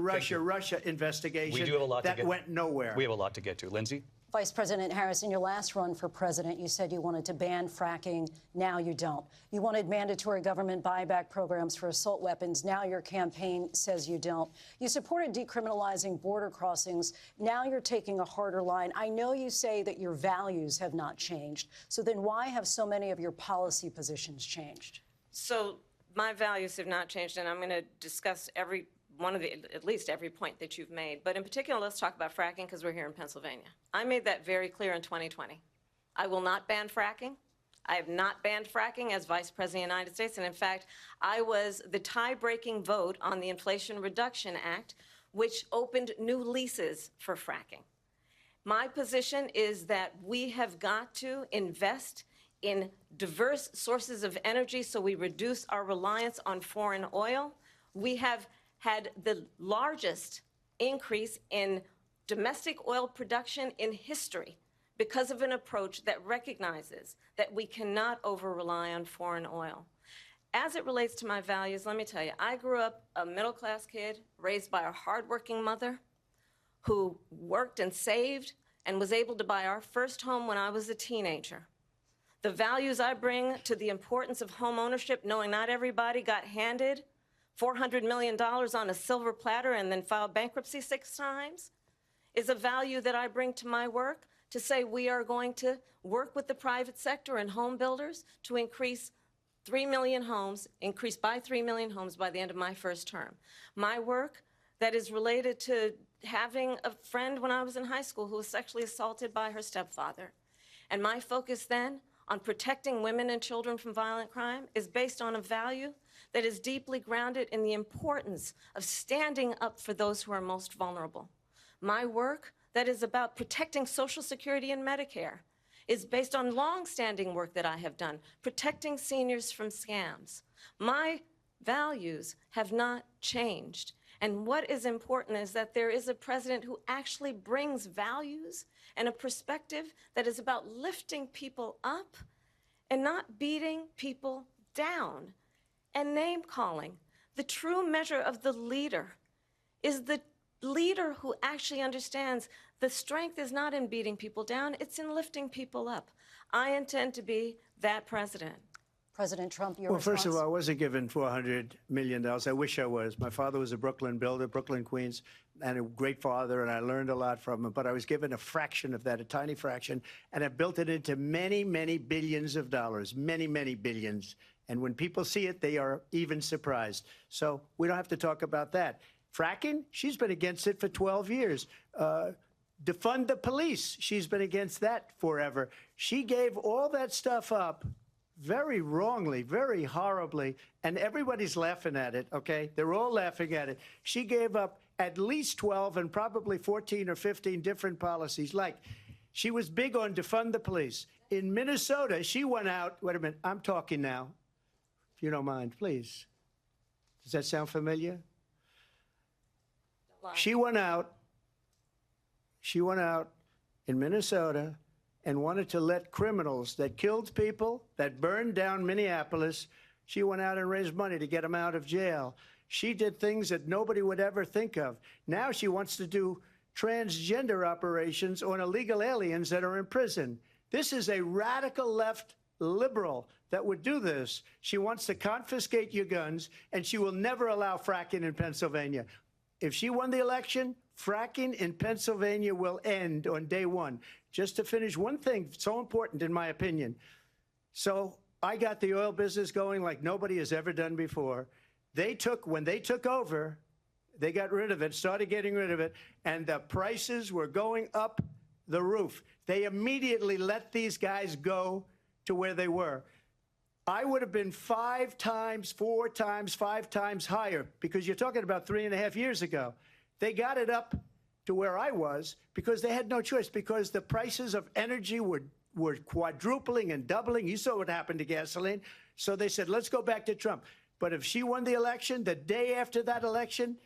B: investigation
C: We do have a lot
B: that
C: to
B: went nowhere.
C: We have a lot to get to. Lindsay?
D: Vice President Harris, in your last run for president, you said you wanted to ban fracking. Now you don't. You wanted mandatory government buyback programs for assault weapons. Now your campaign says you don't. You supported decriminalizing border crossings. Now you're taking a harder line. I know you say that your values have not changed. So then why have so many of your policy positions changed?
A: So my values have not changed, and I'm going to discuss every one of the, at least every point that you've made. But in particular, let's talk about fracking, because we're here in Pennsylvania. I made that very clear in 2020. I will not ban fracking. I have not banned fracking as Vice President of the United States. And in fact, I was the tie-breaking vote on the Inflation Reduction Act, which opened new leases for fracking. My position is that we have got to invest in diverse sources of energy so we reduce our reliance on foreign oil. We have had the largest increase in domestic oil production in history because of an approach that recognizes that we cannot over-rely on foreign oil. As it relates to my values, let me tell you, I grew up a middle-class kid raised by a hardworking mother who worked and saved and was able to buy our first home when I was a teenager. The values I bring to the importance of home ownership, knowing not everybody got handed $400 million on a silver platter and then filed bankruptcy 6 times, is a value that I bring to my work to say we are going to work with the private sector and home builders to increase 3 million homes, increase by 3 million homes by the end of my first term. My work that is related to having a friend when I was in high school who was sexually assaulted by her stepfather. And my focus then on protecting women and children from violent crime is based on a value that is deeply grounded in the importance of standing up for those who are most vulnerable. My work that is about protecting Social Security and Medicare is based on long-standing work that I have done, protecting seniors from scams. My values have not changed. And what is important is that there is a president who actually brings values and a perspective that is about lifting people up and not beating people down and name-calling. The true measure of the leader is the leader who actually understands the strength is not in beating people down, it's in lifting people up. I intend to be that president.
D: President Trump, your
B: Well,
D: response?
B: first of all, I wasn't given $400 million. I wish I was. My father was a Brooklyn builder, Brooklyn, Queens, and a great father, and I learned a lot from him. But I was given a fraction of that, a tiny fraction, and I built it into many, many billions of dollars, many, many billions. And when people see it, they are even surprised. So we don't have to talk about that. Fracking, she's been against it for 12 years. Defund the police, she's been against that forever. She gave all that stuff up very wrongly, very horribly, and everybody's laughing at it, okay? They're all laughing at it. She gave up at least 12 and probably 14 or 15 different policies, like She was big on defund the police. In Minnesota, she went out. Wait a minute. I'm talking now. If you don't mind, please. Does that sound familiar? She went out in Minnesota and wanted to let criminals that killed people, that burned down Minneapolis, she went out and raised money to get them out of jail. She did things that nobody would ever think of. Now she wants to do transgender operations on illegal aliens that are in prison. This is a radical left liberal that would do this. She wants to confiscate your guns, and she will never allow fracking in Pennsylvania. If she won the election, fracking in Pennsylvania will end on day one. Just to finish, one thing so important in my opinion. So I got the oil business going like nobody has ever done before. When they took over, they got rid of it, started getting rid of it, and the prices were going up the roof. They immediately let these guys go to where they were. I would have been 5 times, 4 times, 5 times higher, because you're talking about 3.5 years ago. They got it up to where I was because they had no choice, because the prices of energy were quadrupling and doubling. You saw what happened to gasoline. So they said, let's go back to Trump. But if she won the election, the day after that election,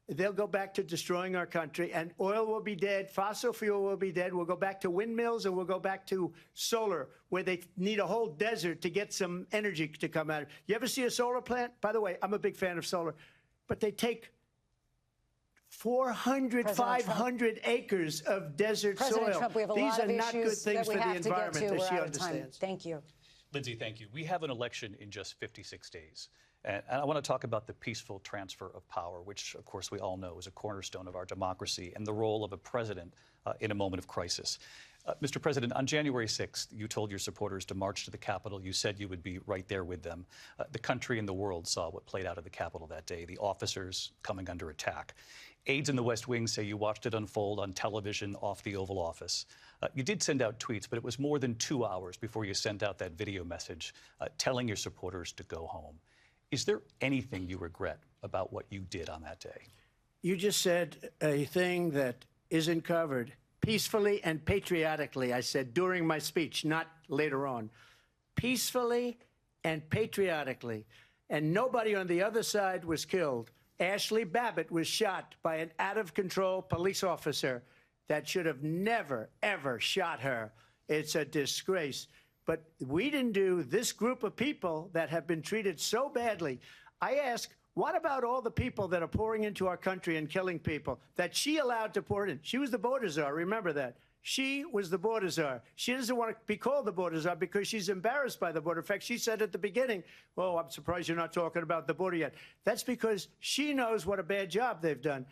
B: they'll go back to destroying our country, and oil will be dead, fossil fuel will be dead. We'll go back to windmills, and we'll go back to solar, where they need a whole desert to get some energy to come out. You ever see a solar plant? By the way, I'm a big fan of solar, but they take 400, 500 acres of desert
D: President
B: soil.
D: Trump, we have a
B: These
D: lot
B: are
D: of
B: not good
D: issues
B: things
D: that
B: for
D: we
B: the
D: have to get to.
B: environment, as
D: We're
B: she
D: out of time.
B: understands.
D: Thank you.
C: Lindsay, thank you. We have an election in just 56 days. And I want to talk about the peaceful transfer of power, which, of course, we all know is a cornerstone of our democracy, and the role of a president in a moment of crisis. Mr. President, on January 6th, you told your supporters to march to the Capitol. You said you would be right there with them. The country and the world saw what played out at the Capitol that day, the officers coming under attack. Aides in the West Wing say you watched it unfold on television off the Oval Office. You did send out tweets, but it was more than 2 hours before you sent out that video message telling your supporters to go home. Is there anything you regret about what you did on that day?
B: You just said a thing that isn't covered. Peacefully and patriotically, I said during my speech, not later on. Peacefully and patriotically. And nobody on the other side was killed. Ashley Babbitt was shot by an out-of-control police officer that should have never, ever shot her. It's a disgrace. But we didn't do this group of people that have been treated so badly. I ask, what about all the people that are pouring into our country and killing people that she allowed to pour in? She was the border czar. Remember that. She was the border czar. She doesn't want to be called the border czar because she's embarrassed by the border. In fact, she said at the beginning, well, I'm surprised you're not talking about the border yet. That's because she knows what a bad job they've done.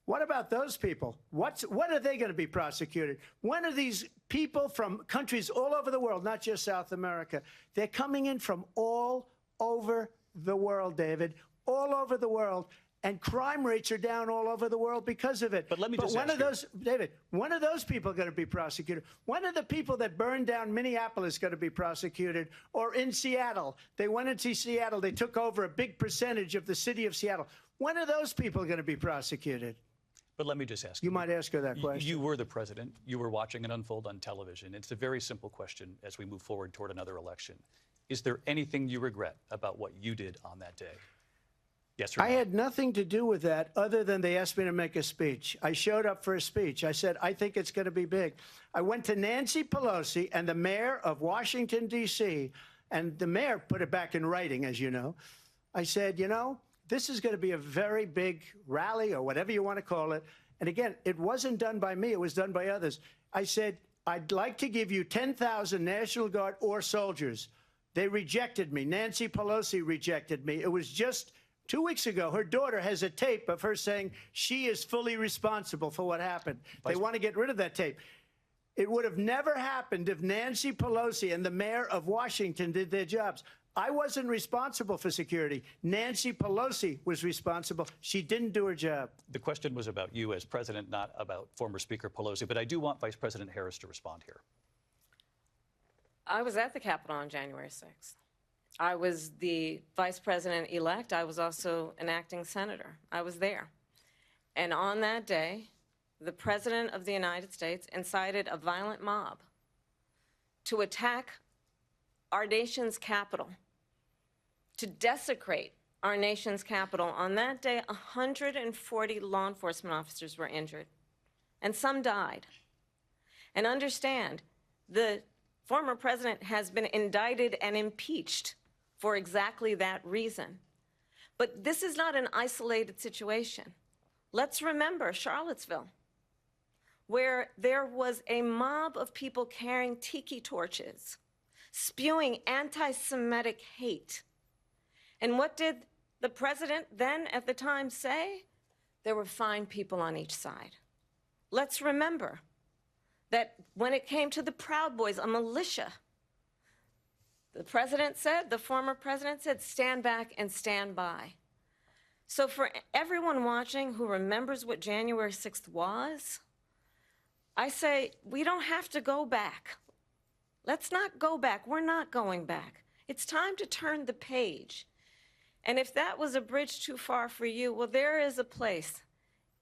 B: What about those people? When are they going to be prosecuted? When are these people from countries all over the world, not just South America? They're coming in from all over the world, David, all over the world. And crime rates are down all over the world because of it.
C: But let me just ask you,
B: David, when are those people going to be prosecuted? When are the people that burned down Minneapolis going to be prosecuted? Or in Seattle? They went into Seattle. They took over a big percentage of the city of Seattle. When are those people going to be prosecuted?
C: But let me just ask you.
B: You might ask her that question.
C: You were the president. You were watching it unfold on television. It's a very simple question as we move forward toward another election. Is there anything you regret about what you did on that day? Yes or no?
B: I had nothing to do with that other than they asked me to make a speech. I showed up for a speech. I said, I think it's going to be big. I went to Nancy Pelosi and the mayor of Washington, D.C., and the mayor put it back in writing, as you know. I said, you know, this is going to be a very big rally or whatever you want to call it. And again, it wasn't done by me. It was done by others. I said, I'd like to give you 10,000 National Guard or soldiers. They rejected me. Nancy Pelosi rejected me. It was just 2 weeks ago. Her daughter has a tape of her saying she is fully responsible for what happened. They want to get rid of that tape. It would have never happened if Nancy Pelosi and the mayor of Washington did their jobs. I wasn't responsible for security. Nancy Pelosi was responsible. She didn't do her job.
C: The question was about you as president, not about former Speaker Pelosi. But I do want Vice President Harris to respond here.
A: I was at the Capitol on January 6th. I was the vice president-elect. I was also an acting senator. I was there. And on that day, the President of the United States incited a violent mob to attack our nation's capital, to desecrate our nation's capital. On that day, 140 law enforcement officers were injured, and some died. And understand, the former president has been indicted and impeached for exactly that reason. But this is not an isolated situation. Let's remember Charlottesville, where there was a mob of people carrying tiki torches, spewing anti-Semitic hate. And what did the president then at the time say? There were fine people on each side. Let's remember that when it came to the Proud Boys, a militia, the president said, the former president said, stand back and stand by. So for everyone watching who remembers what January 6th was, I say we don't have to go back. Let's not go back. We're not going back. It's time to turn the page. And if that was a bridge too far for you, well, there is a place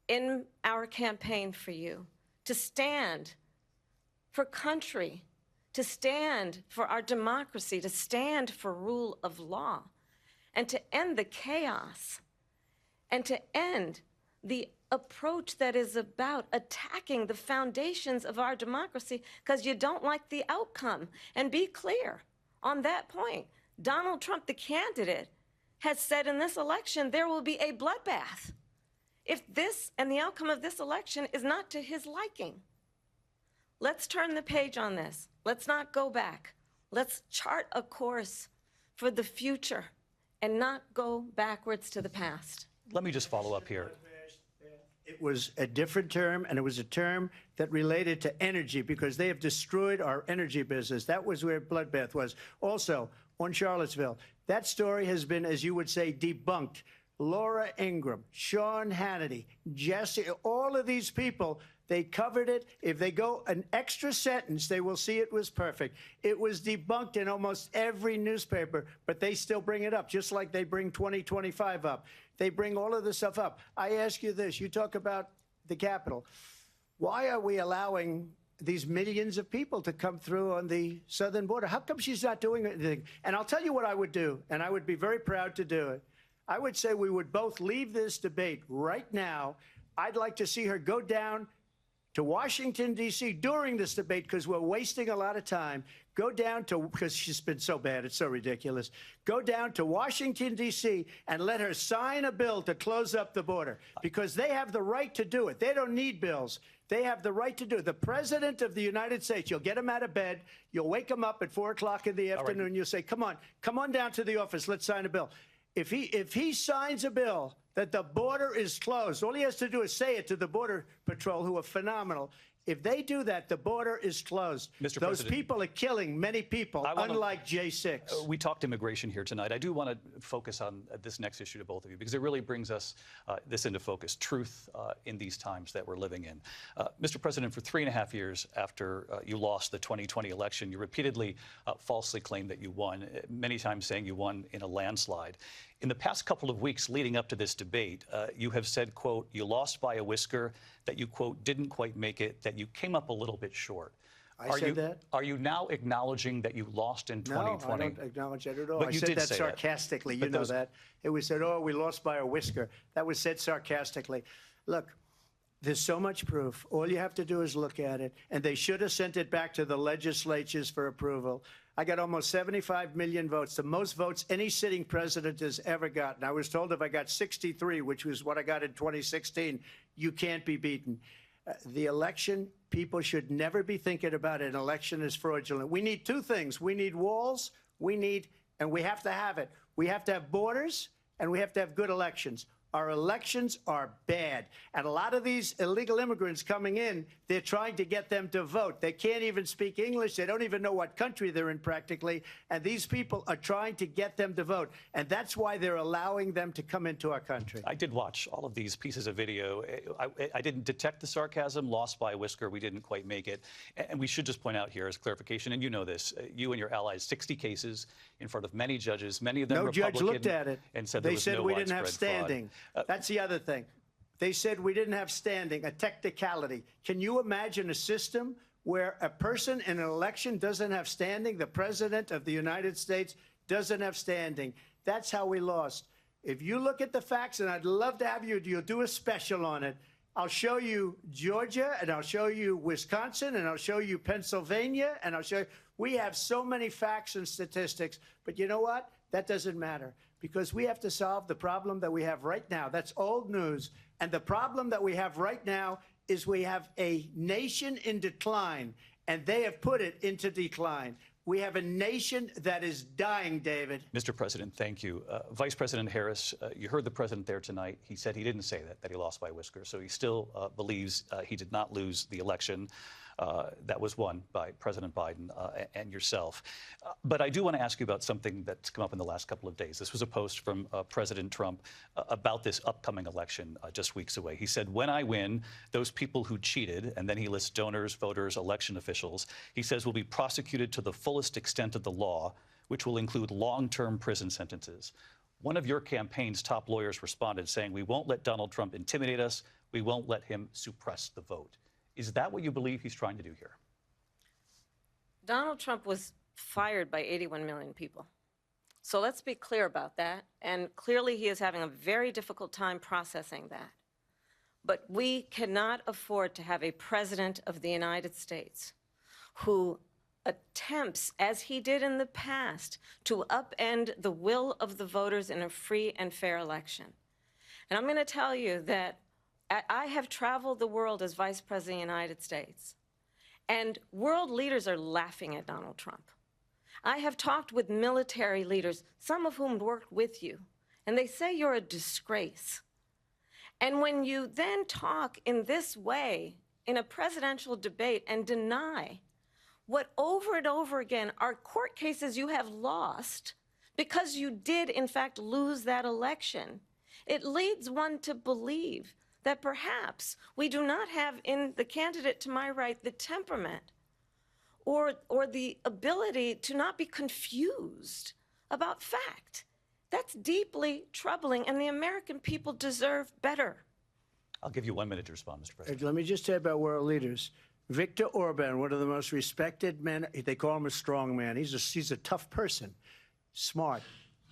A: in our campaign for you to stand for country, to stand for our democracy, to stand for rule of law, and to end the chaos, and to end the approach that is about attacking the foundations of our democracy because you don't like the outcome. And be clear on that point. Donald Trump, the candidate, has said in this election there will be a bloodbath if this and the outcome of this election is not to his liking. Let's turn the page on this. Let's not go back. Let's chart a course for the future and not go backwards to the past.
C: Let me just follow up here.
B: It was a different term, and it was a term that related to energy because they have destroyed our energy business. That was where bloodbath was. Also, on Charlottesville, that story has been, as you would say, debunked. Laura Ingraham, Sean Hannity, Jesse, all of these people, they covered it. If they go an extra sentence, they will see it was perfect. It was debunked in almost every newspaper, but they still bring it up, just like they bring 2025 up. They bring all of this stuff up. I ask you this. You talk about the Capitol. Why are we allowing these millions of people to come through on the southern border? How come she's not doing anything? And I'll tell you what I would do, and I would be very proud to do it. I would say we would both leave this debate right now. I'd like to see her go down to Washington, D.C. during this debate because we're wasting a lot of time. Go down to, because she's been so bad, it's so ridiculous. Go down to Washington, D.C. and let her sign a bill to close up the border because they have the right to do it. They don't need bills. They have the right to do it. The President of the United States, you'll get him out of bed. You'll wake him up at 4 o'clock in the afternoon. Right. You'll say, come on down to the office. Let's sign a bill. If he signs a bill that the border is closed, all he has to do is say it to the Border Patrol, who are phenomenal. If they do that, the border is closed.
C: Mr.
B: Those
C: President,
B: people are killing many people, unlike J6.
C: We talked immigration here tonight. I do want to focus on this next issue to both of you because it really brings us this into focus, truth in these times that we're living in. Mr. President, for 3.5 years after you lost the 2020 election, you repeatedly falsely claimed that you won, many times saying you won in a landslide. In the past couple of weeks leading up to this debate, you have said, quote, you lost by a whisker, that you, quote, didn't quite make it, that you came up a little bit short.
B: I said that?
C: Are you now acknowledging that you lost in 2020?
B: No, I don't acknowledge that at all.
C: But
B: I
C: you
B: said
C: did
B: that
C: say
B: sarcastically.
C: That.
B: You know that. It was said, oh, we lost by a whisker. That was said sarcastically. Look, there's so much proof. All you have to do is look at it. And they should have sent it back to the legislatures for approval. I got almost 75 million votes, the most votes any sitting president has ever gotten. I was told if I got 63, which was what I got in 2016, you can't be beaten. The election, people should never be thinking about an election as fraudulent. We need two things. We need walls, and we have to have it. We have to have borders, and we have to have good elections. Our elections are bad. And a lot of these illegal immigrants coming in, they're trying to get them to vote. They can't even speak English. They don't even know what country they're in practically. And these people are trying to get them to vote. And that's why they're allowing them to come into our country.
C: I did watch all of these pieces of video. I didn't detect the sarcasm, lost by a whisker. We didn't quite make it. And we should just point out here as clarification, and you know this, you and your allies, 60 cases in front of many judges, many of them
B: No
C: Republican.
B: judge looked at it.
C: And said
B: they
C: there was
B: said
C: no
B: we didn't have
C: widespread fraud.
B: standing. That's the other thing. They said we didn't have standing, a technicality. Can you imagine a system where a person in an election doesn't have standing? The president of the United States doesn't have standing. That's how we lost. If you look at the facts, and I'd love to have you'll do a special on it. I'll show you Georgia, and I'll show you Wisconsin, and I'll show you Pennsylvania, and I'll show you. We have so many facts and statistics, but you know what? That doesn't matter, because we have to solve the problem that we have right now. That's old news. And the problem that we have right now is we have a nation in decline, and they have put it into decline. We have a nation that is dying, David.
C: Mr. President, thank you. Vice President Harris, you heard the president there tonight. He said he didn't say that he lost by a whisker. So he still believes he did not lose the election that was won by President Biden and yourself. But I do want to ask you about something that's come up in the last couple of days. This was a post from President Trump about this upcoming election just weeks away. He said, when I win, those people who cheated, and then he lists donors, voters, election officials, he says will be prosecuted to the fullest extent of the law, which will include long-term prison sentences. One of your campaign's top lawyers responded saying, we won't let Donald Trump intimidate us. We won't let him suppress the vote. Is that what you believe he's trying to do here?
A: Donald Trump was fired by 81 million people. So let's be clear about that. And clearly he is having a very difficult time processing that. But we cannot afford to have a president of the United States who attempts, as he did in the past, to upend the will of the voters in a free and fair election. And I'm going to tell you that I have traveled the world as Vice President of the United States, and world leaders are laughing at Donald Trump. I have talked with military leaders, some of whom worked with you, and they say you're a disgrace. And when you then talk in this way in a presidential debate and deny what over and over again are court cases you have lost because you did, in fact, lose that election, it leads one to believe that perhaps we do not have in the candidate to my right the temperament or the ability to not be confused about fact. That's deeply troubling, and the American people deserve better.
C: I'll give you 1 minute to respond, Mr. President.
B: Let me just say about world leaders. Viktor Orban, one of the most respected men, they call him a strong man. He's a tough person, smart,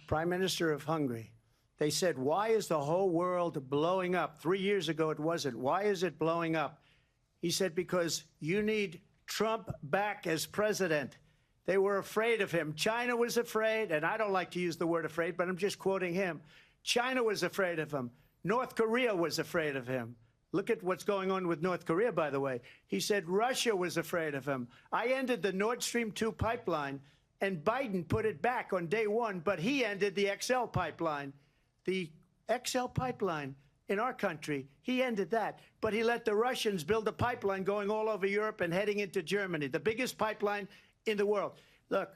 B: Prime Minister of Hungary. They said, why is the whole world blowing up? 3 years ago, it wasn't. Why is it blowing up? He said, because you need Trump back as president. They were afraid of him. China was afraid, and I don't like to use the word afraid, but I'm just quoting him. China was afraid of him. North Korea was afraid of him. Look at what's going on with North Korea, by the way. He said Russia was afraid of him. I ended the Nord Stream 2 pipeline, and Biden put it back on day one, but he ended the XL pipeline. The XL pipeline in our country, he ended that. But he let the Russians build a pipeline going all over Europe and heading into Germany, the biggest pipeline in the world. Look,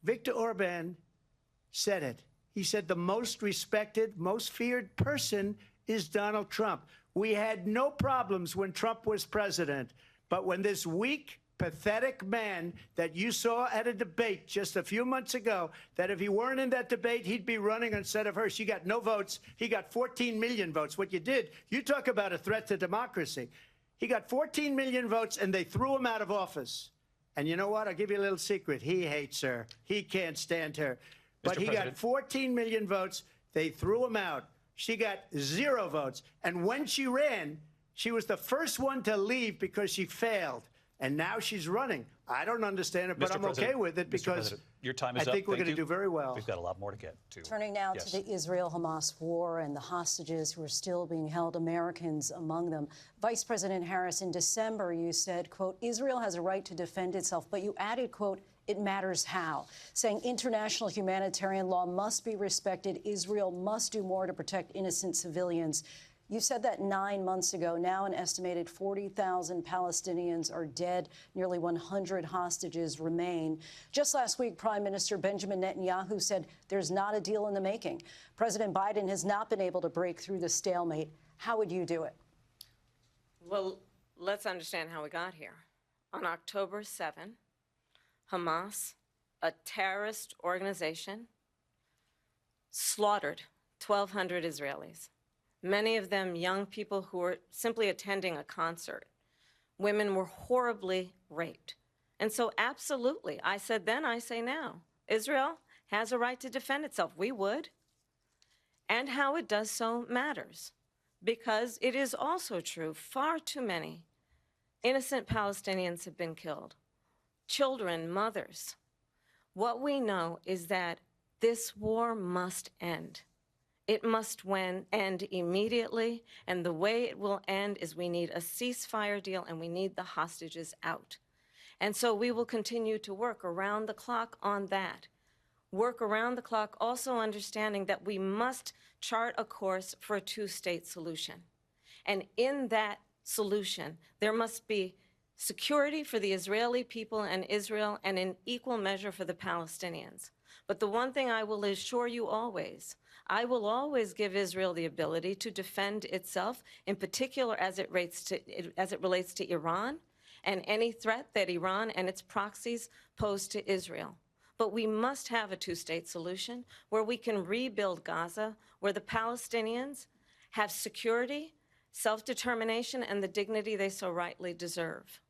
B: Viktor Orban said it. He said the most respected, most feared person is Donald Trump. We had no problems when Trump was president. But when this weak, pathetic man that you saw at a debate just a few months ago, that if he weren't in that debate, he'd be running instead of her. She got no votes. He got 14 million votes. What you did, you talk about a threat to democracy. He got 14 million votes, and they threw him out of office. And you know what? I'll give you a little secret. He hates her. He can't stand her. But he got 14 million votes. They threw him out. She got 0 votes. And when she ran, she was the first one to leave because she failed. And now she's running. I don't understand it, but I'm okay with it because
C: your time is
B: I think we're going to do very well.
C: We've got a lot more to get to.
D: Turning now to the Israel-Hamas war and the hostages who are still being held, Americans among them. Vice President Harris, in December, you said, quote, Israel has a right to defend itself, but you added, quote, it matters how, saying international humanitarian law must be respected. Israel must do more to protect innocent civilians. You said that 9 months ago. Now an estimated 40,000 Palestinians are dead. Nearly 100 hostages remain. Just last week, Prime Minister Benjamin Netanyahu said there's not a deal in the making. President Biden has not been able to break through the stalemate. How would you do it?
A: Well, let's understand how we got here. On October 7, Hamas, a terrorist organization, slaughtered 1,200 Israelis. many of them young people who were simply attending a concert. Women were horribly raped. And so absolutely, I said then, I say now, Israel has a right to defend itself. We would. And how it does so matters, because it is also true, far too many innocent Palestinians have been killed. Children, mothers. What we know is that this war must end. It must end immediately, and the way it will end is we need a ceasefire deal and we need the hostages out. And so we will continue to work around the clock on that. Work around the clock, also understanding that we must chart a course for a two-state solution. And in that solution, there must be security for the Israeli people and Israel, and in equal measure for the Palestinians. But the one thing I will assure you always, I will always give Israel the ability to defend itself, in particular as it relates to Iran and any threat that Iran and its proxies pose to Israel. But we must have a two-state solution where we can rebuild Gaza, where the Palestinians have security, self-determination, and the dignity they so rightly deserve.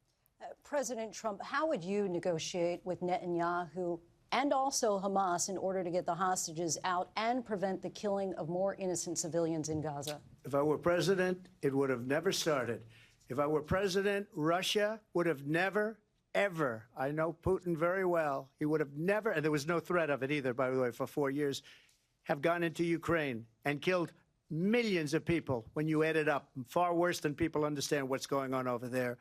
D: President Trump, how would you negotiate with Netanyahu and also Hamas in order to get the hostages out and prevent the killing of more innocent civilians in Gaza?
B: If I were president, it would have never started. If I were president, Russia would have never, ever, I know Putin very well, he would have never, and there was no threat of it either, by the way, for 4 years, have gone into Ukraine and killed millions of people when you add it up, far worse than people understand what's going on over there.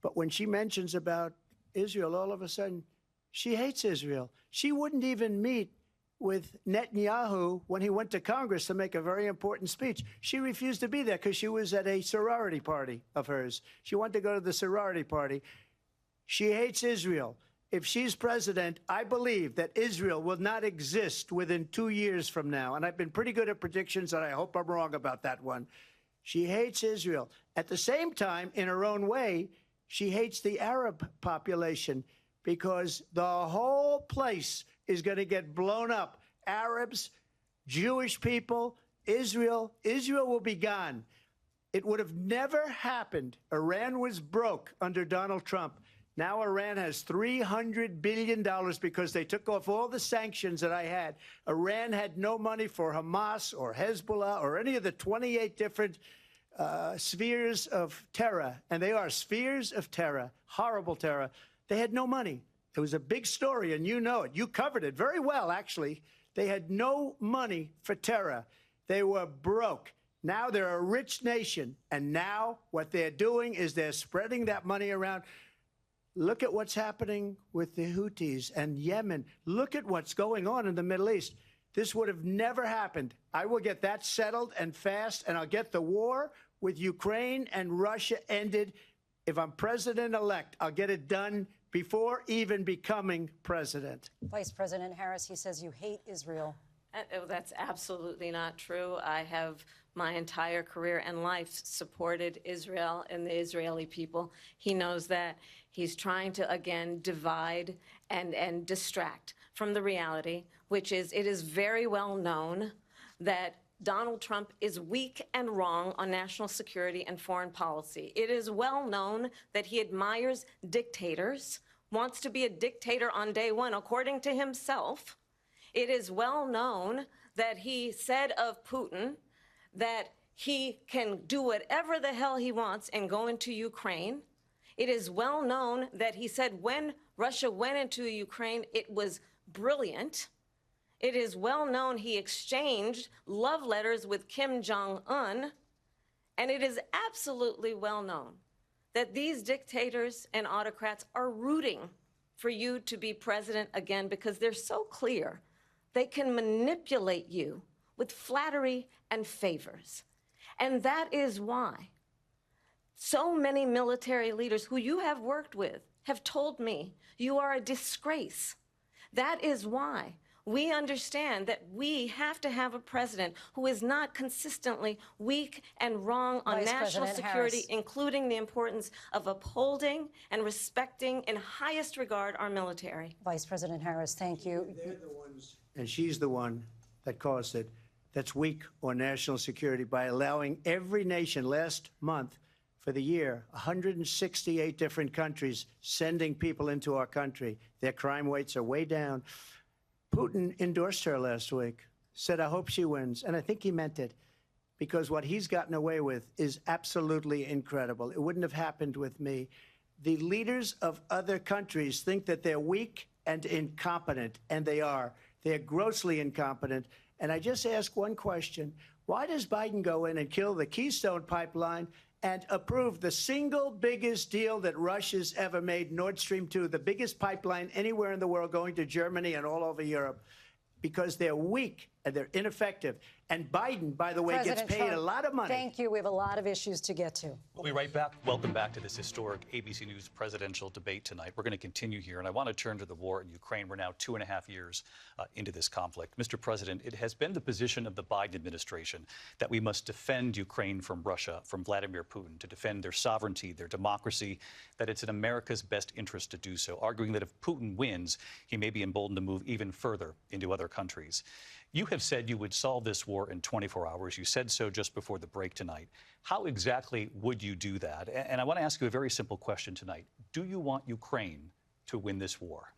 B: But when she mentions about Israel, all of a sudden, she hates Israel. She wouldn't even meet with Netanyahu when he went to Congress to make a very important speech. She refused to be there because she was at a sorority party of hers. She wanted to go to the sorority party. She hates Israel. If she's president, I believe that Israel will not exist within 2 years from now. And I've been pretty good at predictions, and I hope I'm wrong about that one. She hates Israel. At the same time, in her own way, she hates the Arab population because the whole place is going to get blown up. Arabs, Jewish people, Israel will be gone. It would have never happened. Iran was broke under Donald Trump. Now Iran has $300 billion because they took off all the sanctions that I had. Iran had no money for Hamas or Hezbollah or any of the 28 different spheres of terror. And they are spheres of terror, horrible terror. They had no money. It was a big story, and you know it. You covered it very well, actually. They had no money for terror. They were broke. Now they're a rich nation, and now what they're doing is they're spreading that money around. Look at what's happening with the Houthis and Yemen. Look at what's going on in the Middle East. This would have never happened. I will get that settled and fast, and I'll get the war with Ukraine and Russia ended. If I'm president-elect, I'll get it done before even becoming president.
D: Vice President Harris, he says you hate Israel.
A: That's absolutely not true. I have my entire career and life supported Israel and the Israeli people. He knows that. He's trying to, again, divide and distract from the reality, which is it is very well known that Donald Trump is weak and wrong on national security and foreign policy. It is well known that he admires dictators, wants to be a dictator on day one, according to himself. It is well known that he said of Putin that he can do whatever the hell he wants and go into Ukraine. It is well known that he said when Russia went into Ukraine, it was brilliant. It is well known he exchanged love letters with Kim Jong-un. And it is absolutely well known that these dictators and autocrats are rooting for you to be president again because they're so clear. They can manipulate you with flattery and favors. And that is why so many military leaders who you have worked with have told me you are a disgrace. That is why we understand that we have to have a president who is not consistently weak and wrong on national security, including the importance of upholding and respecting in highest regard our military.
D: Vice President Harris, thank you.
B: They're the ones, and she's the one that caused it. that's weak on national security by allowing every nation last month for the year, 168 different countries sending people into our country. Their crime rates are way down. Putin endorsed her last week, said, I hope she wins. And I think he meant it, because what he's gotten away with is absolutely incredible. It wouldn't have happened with me. The leaders of other countries think that they're weak and incompetent, and they are. They're grossly incompetent. And I just ask one question. Why does Biden go in and kill the Keystone Pipeline and approve the single biggest deal that Russia's ever made, Nord Stream 2, the biggest pipeline anywhere in the world going to Germany and all over Europe? Because they're weak and they're ineffective. And Biden, by the way,
D: President
B: gets paid
D: Trump,
B: a lot of money.
D: Thank you. We have a lot of issues to get to.
C: We'll be right back. Welcome back to this historic ABC News presidential debate tonight. We're going to continue here, and I want to turn to the war in Ukraine. We're now 2.5 years into this conflict. Mr. President, it has been the position of the Biden administration that we must defend Ukraine from Russia, from Vladimir Putin, to defend their sovereignty, their democracy, that it's in America's best interest to do so, arguing that if Putin wins, he may be emboldened to move even further into other countries. You have said you would solve this war in 24 hours. You said so just before the break tonight. How exactly would you do that? And I want to ask you a very simple question tonight. Do you want Ukraine to win this war?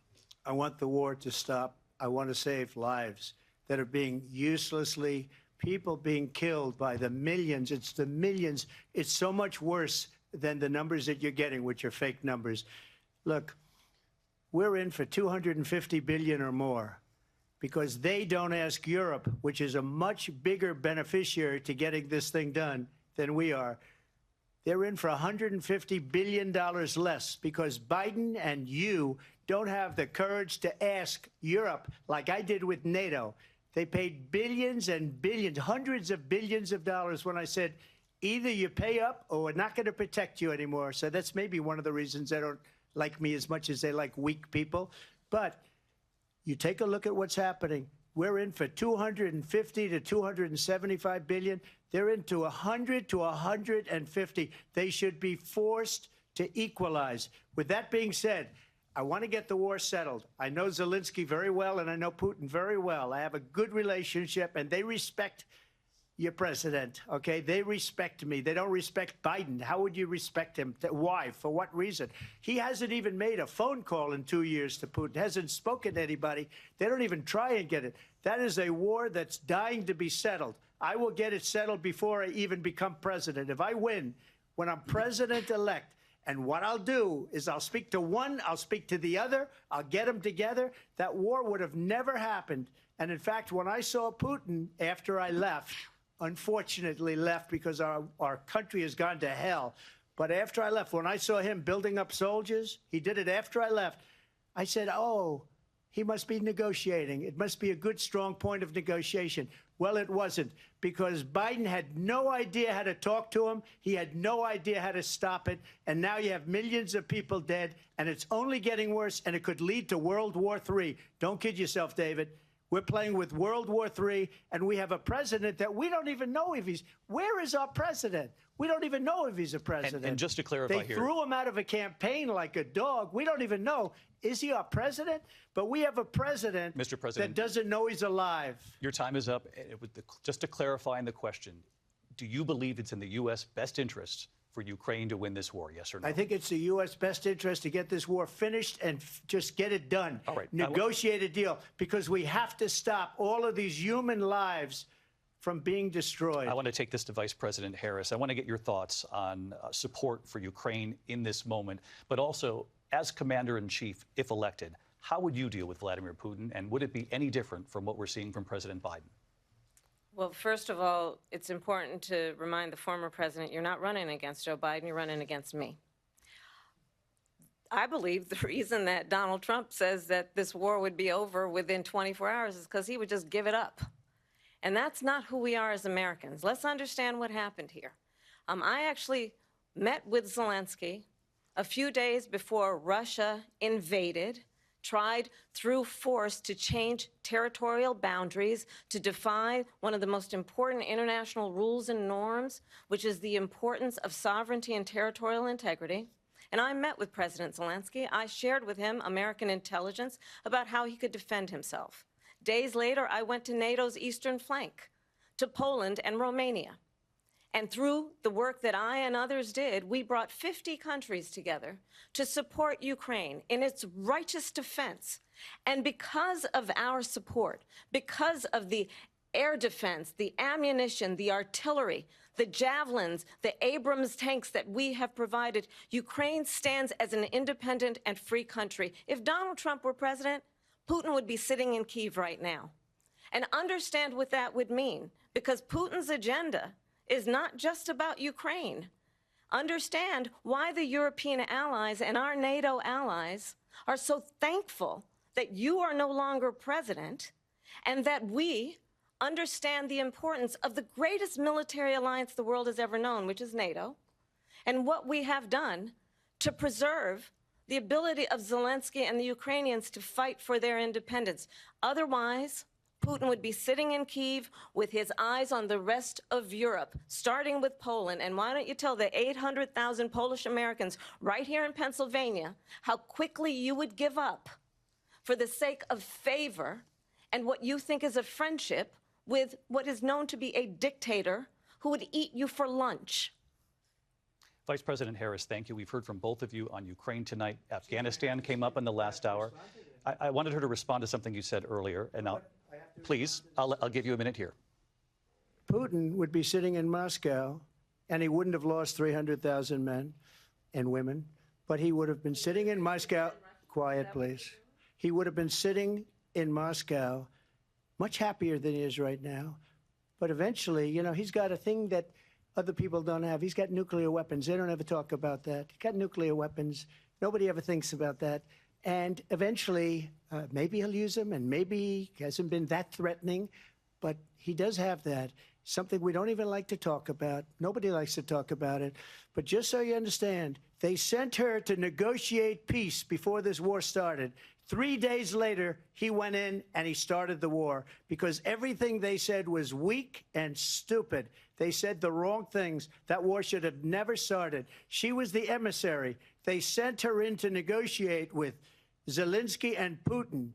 B: I want the war to stop. I want to save lives that are being uselessly, people being killed by the millions. It's the millions. It's so much worse than the numbers that you're getting, which are fake numbers. Look, we're in for 250 billion or more, because they don't ask Europe, which is a much bigger beneficiary to getting this thing done than we are. They're in for $150 billion less because Biden and you don't have the courage to ask Europe like I did with NATO. They paid billions and billions, hundreds of billions of dollars when I said, either you pay up or we're not going to protect you anymore. So that's maybe one of the reasons they don't like me as much as they like weak people. But you take a look at what's happening. We're in for 250 to 275 billion. They're into 100 to 150. They should be forced to equalize. With that being said, I want to get the war settled. I know Zelensky very well, and I know Putin very well. I have a good relationship, and they respect your president, okay? They respect me. They don't respect Biden. How would you respect him? Why? For what reason? He hasn't even made a phone call in 2 years to Putin, hasn't spoken to anybody. They don't even try and get it. That is a war that's dying to be settled. I will get it settled before I even become president. If I win, when I'm president-elect, and what I'll do is I'll speak to one, I'll speak to the other, I'll get them together. That war would have never happened. And in fact, when I saw Putin after I left, unfortunately left because our country has gone to hell. But after I left, when I saw him building up soldiers, he did it after I left, I said, oh, he must be negotiating. It must be a good, strong point of negotiation. Well, it wasn't, because Biden had no idea how to talk to him. He had no idea how to stop it. And now you have millions of people dead, and it's only getting worse, and it could lead to World War III. Don't kid yourself, David. We're playing with World War III, and we have a president that we don't even know if he's... Where is our president? We don't even know if he's a president.
C: And just to clarify
B: they
C: here...
B: They threw him out of a campaign like a dog. We don't even know. Is he our president? But we have a president,
C: Mr. President,
B: that doesn't know he's alive.
C: Your time is up. Just to clarify in the question, do you believe it's in the U.S. best interest for Ukraine to win this war, yes or no?
B: I think it's the U.S. best interest to get this war finished and just get it done.
C: All right.
B: Negotiate a deal, because we have to stop all of these human lives from being destroyed.
C: I want to take this to Vice President Harris. I want to get your thoughts on support for Ukraine in this moment, but also, as Commander-in-Chief, if elected, how would you deal with Vladimir Putin, and would it be any different from what we're seeing from President Biden?
A: Well, first of all, it's important to remind the former president you're not running against Joe Biden, you're running against me. I believe the reason that Donald Trump says that this war would be over within 24 hours is because he would just give it up. And that's not who we are as Americans. Let's understand what happened here. I actually met with Zelensky a few days before Russia invaded, tried through force to change territorial boundaries, to defy one of the most important international rules and norms, which is the importance of sovereignty and territorial integrity. And I met with President Zelensky. I shared with him American intelligence about how he could defend himself. Days later, I went to NATO's eastern flank to Poland and Romania. And through the work that I and others did, we brought 50 countries together to support Ukraine in its righteous defense. And because of our support, because of the air defense, the ammunition, the artillery, the javelins, the Abrams tanks that we have provided, Ukraine stands as an independent and free country. If Donald Trump were president, Putin would be sitting in Kyiv right now. And understand what that would mean, because Putin's agenda is not just about Ukraine. Understand why the European allies and our NATO allies are so thankful that you are no longer president, and that we understand the importance of the greatest military alliance the world has ever known, which is NATO, and what we have done to preserve the ability of Zelensky and the Ukrainians to fight for their independence. Otherwise, Putin would be sitting in Kyiv with his eyes on the rest of Europe, starting with Poland. And why don't you tell the 800,000 Polish Americans right here in Pennsylvania how quickly you would give up for the sake of favor and what you think is a friendship with what is known to be a dictator who would eat you for lunch.
C: Vice President Harris, thank you. We've heard from both of you on Ukraine tonight. Afghanistan came up in the last hour. I wanted her to respond to something you said earlier, and please, I'll give you a minute here.
B: Putin would be sitting in Moscow, and he wouldn't have lost 300,000 men and women, but he would have been sitting in Moscow. Quiet, please. He would have been sitting in Moscow much happier than he is right now. But eventually, you know, he's got a thing that other people don't have. He's got nuclear weapons. They don't ever talk about that. He's got nuclear weapons. Nobody ever thinks about that. And eventually, maybe he'll use them, and maybe he hasn't been that threatening, but he does have that. Something we don't even like to talk about. Nobody likes to talk about it. But just so you understand, they sent her to negotiate peace before this war started. 3 days later, he went in and he started the war because everything they said was weak and stupid. They said the wrong things. That war should have never started. She was the emissary. They sent her in to negotiate with Zelensky and Putin,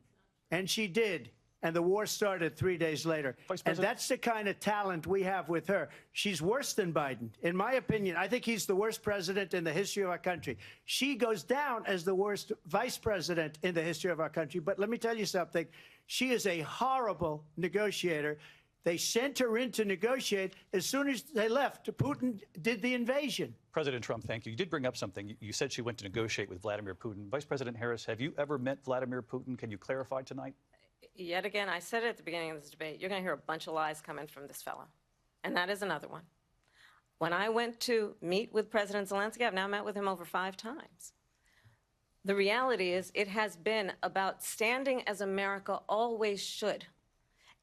B: and she did. And the war started 3 days later. And that's the kind of talent we have with her. She's worse than Biden. In my opinion, I think he's the worst president in the history of our country. She goes down as the worst vice president in the history of our country. But let me tell you something. She is a horrible negotiator. They sent her in to negotiate. As soon as they left, Putin did the invasion.
C: President Trump, thank you. You did bring up something. You said she went to negotiate with Vladimir Putin. Vice President Harris, have you ever met Vladimir Putin? Can you clarify tonight?
A: Yet again, I said it at the beginning of this debate, you're going to hear a bunch of lies coming from this fellow. And that is another one. When I went to meet with President Zelensky, I've now met with him over 5 times. The reality is it has been about standing as America always should,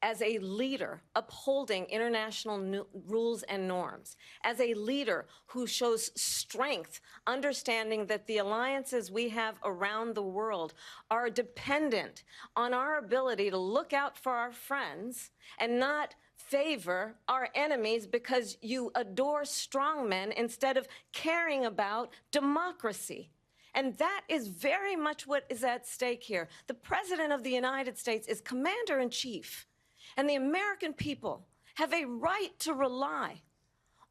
A: as a leader upholding international rules and norms, as a leader who shows strength, understanding that the alliances we have around the world are dependent on our ability to look out for our friends and not favor our enemies because you adore strongmen instead of caring about democracy. And that is very much what is at stake here. The President of the United States is commander-in-chief. And the American people have a right to rely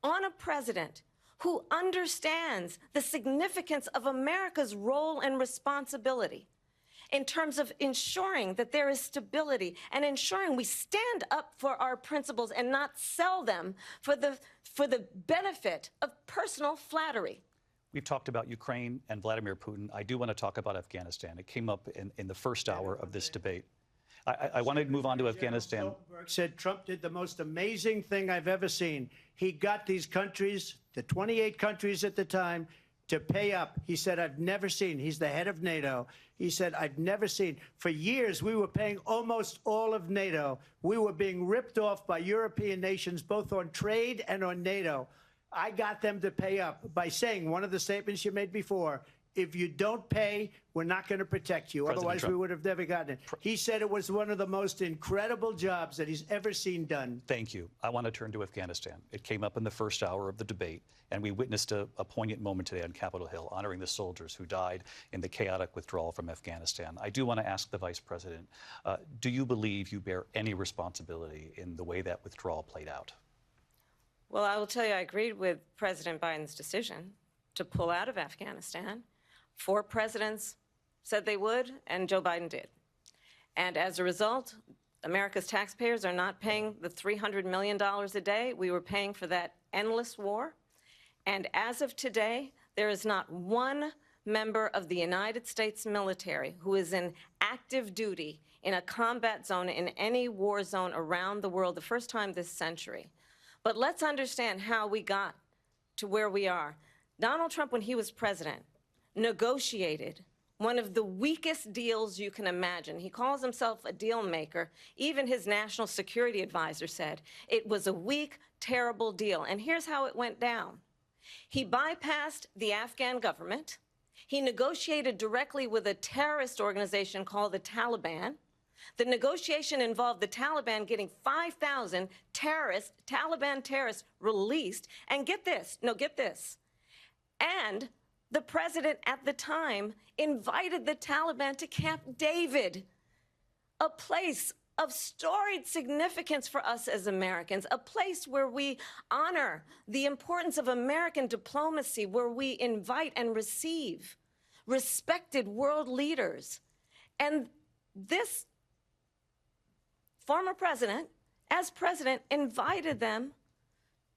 A: on a president who understands the significance of America's role and responsibility in terms of ensuring that there is stability and ensuring we stand up for our principles and not sell them for the benefit of personal flattery.
C: We've talked about Ukraine and Vladimir Putin. I do want to talk about Afghanistan. It came up in the first hour of this debate. I want to move on to Afghanistan.
B: Stoltenberg said Trump did the most amazing thing I've ever seen. He got these countries, the 28 countries at the time, to pay up. He said, I've never seen. He's the head of NATO. He said, I've never seen. For years, we were paying almost all of NATO. We were being ripped off by European nations, both on trade and on NATO. I got them to pay up by saying one of the statements you made before, if you don't pay, we're not going to protect you.
C: President
B: Otherwise,
C: Trump.
B: we would have never gotten it. He said it was one of the most incredible jobs that he's ever seen done.
C: Thank you. I want to turn to Afghanistan. It came up in the first hour of the debate, and we witnessed a poignant moment today on Capitol Hill, honoring the soldiers who died in the chaotic withdrawal from Afghanistan. I do want to ask the Vice President, do you believe you bear any responsibility in the way that withdrawal played out?
A: Well, I will tell you, I agreed with President Biden's decision to pull out of Afghanistan. 4 presidents said they would, and Joe Biden did. And as a result, America's taxpayers are not paying the $300 million a day we were paying for that endless war. And as of today, there is not one member of the United States military who is in active duty in a combat zone in any war zone around the world, the first time this century. But let's understand how we got to where we are. Donald Trump, when he was president, negotiated one of the weakest deals you can imagine. He calls himself a deal maker. Even his national security advisor said it was a weak, terrible deal. And here's how it went down. He bypassed the Afghan government. He negotiated directly with a terrorist organization called the Taliban. The negotiation involved the Taliban getting 5,000 Taliban terrorists released. And get this, and the president at the time invited the Taliban to Camp David, a place of storied significance for us as Americans, a place where we honor the importance of American diplomacy, where we invite and receive respected world leaders. And this former president, as president, invited them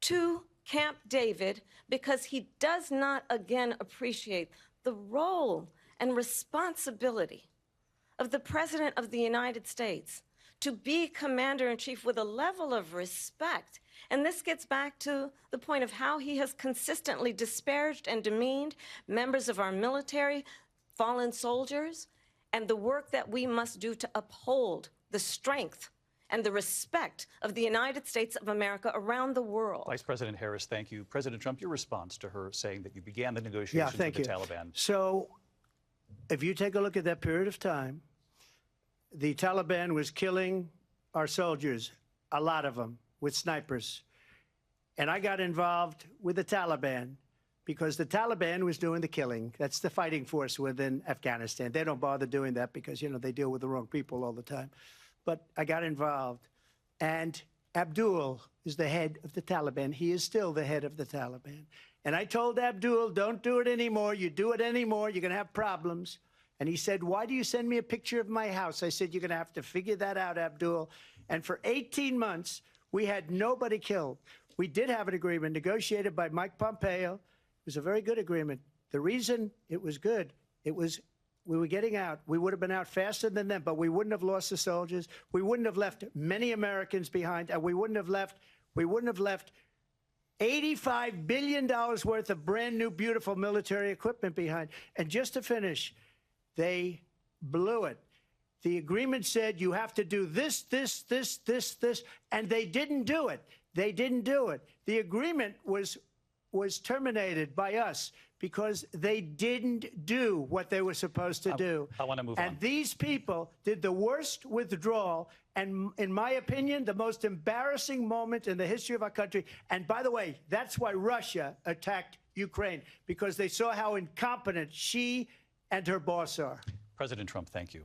A: to Camp David because he does not, again, appreciate the role and responsibility of the President of the United States to be commander-in-chief with a level of respect. And this gets back to the point of how he has consistently disparaged and demeaned members of our military, fallen soldiers, and the work that we must do to uphold the strength and the respect of the United States of America around the world.
C: Vice President Harris, thank you. President Trump, your response to her saying that you began the negotiations with the Taliban.
B: So if you take a look at that period of time, the Taliban was killing our soldiers, a lot of them, with snipers. And I got involved with the Taliban because the Taliban was doing the killing. That's the fighting force within Afghanistan. They don't bother doing that because, you know, they deal with the wrong people all the time. But I got involved. And Abdul is the head of the Taliban. He is still the head of the Taliban. And I told Abdul, don't do it anymore. You do it anymore, you're going to have problems. And he said, why do you send me a picture of my house? I said, you're going to have to figure that out, Abdul. And for 18 months, we had nobody killed. We did have an agreement negotiated by Mike Pompeo. It was a very good agreement. The reason it was good, it was we were getting out. We would have been out faster than them, but we wouldn't have lost the soldiers. We wouldn't have left many Americans behind, and we wouldn't have left $85 billion worth of brand new, beautiful military equipment behind. And just to finish, they blew it. The agreement said you have to do this, this, this, this, this, and they didn't do it. They didn't do it. The agreement was terminated by us because they didn't do what they were supposed to do.
C: I want to move on.
B: And these people did the worst withdrawal and, in my opinion, the most embarrassing moment in the history of our country. And by the way, that's why Russia attacked Ukraine, because they saw how incompetent she and her boss are.
C: President Trump, thank you.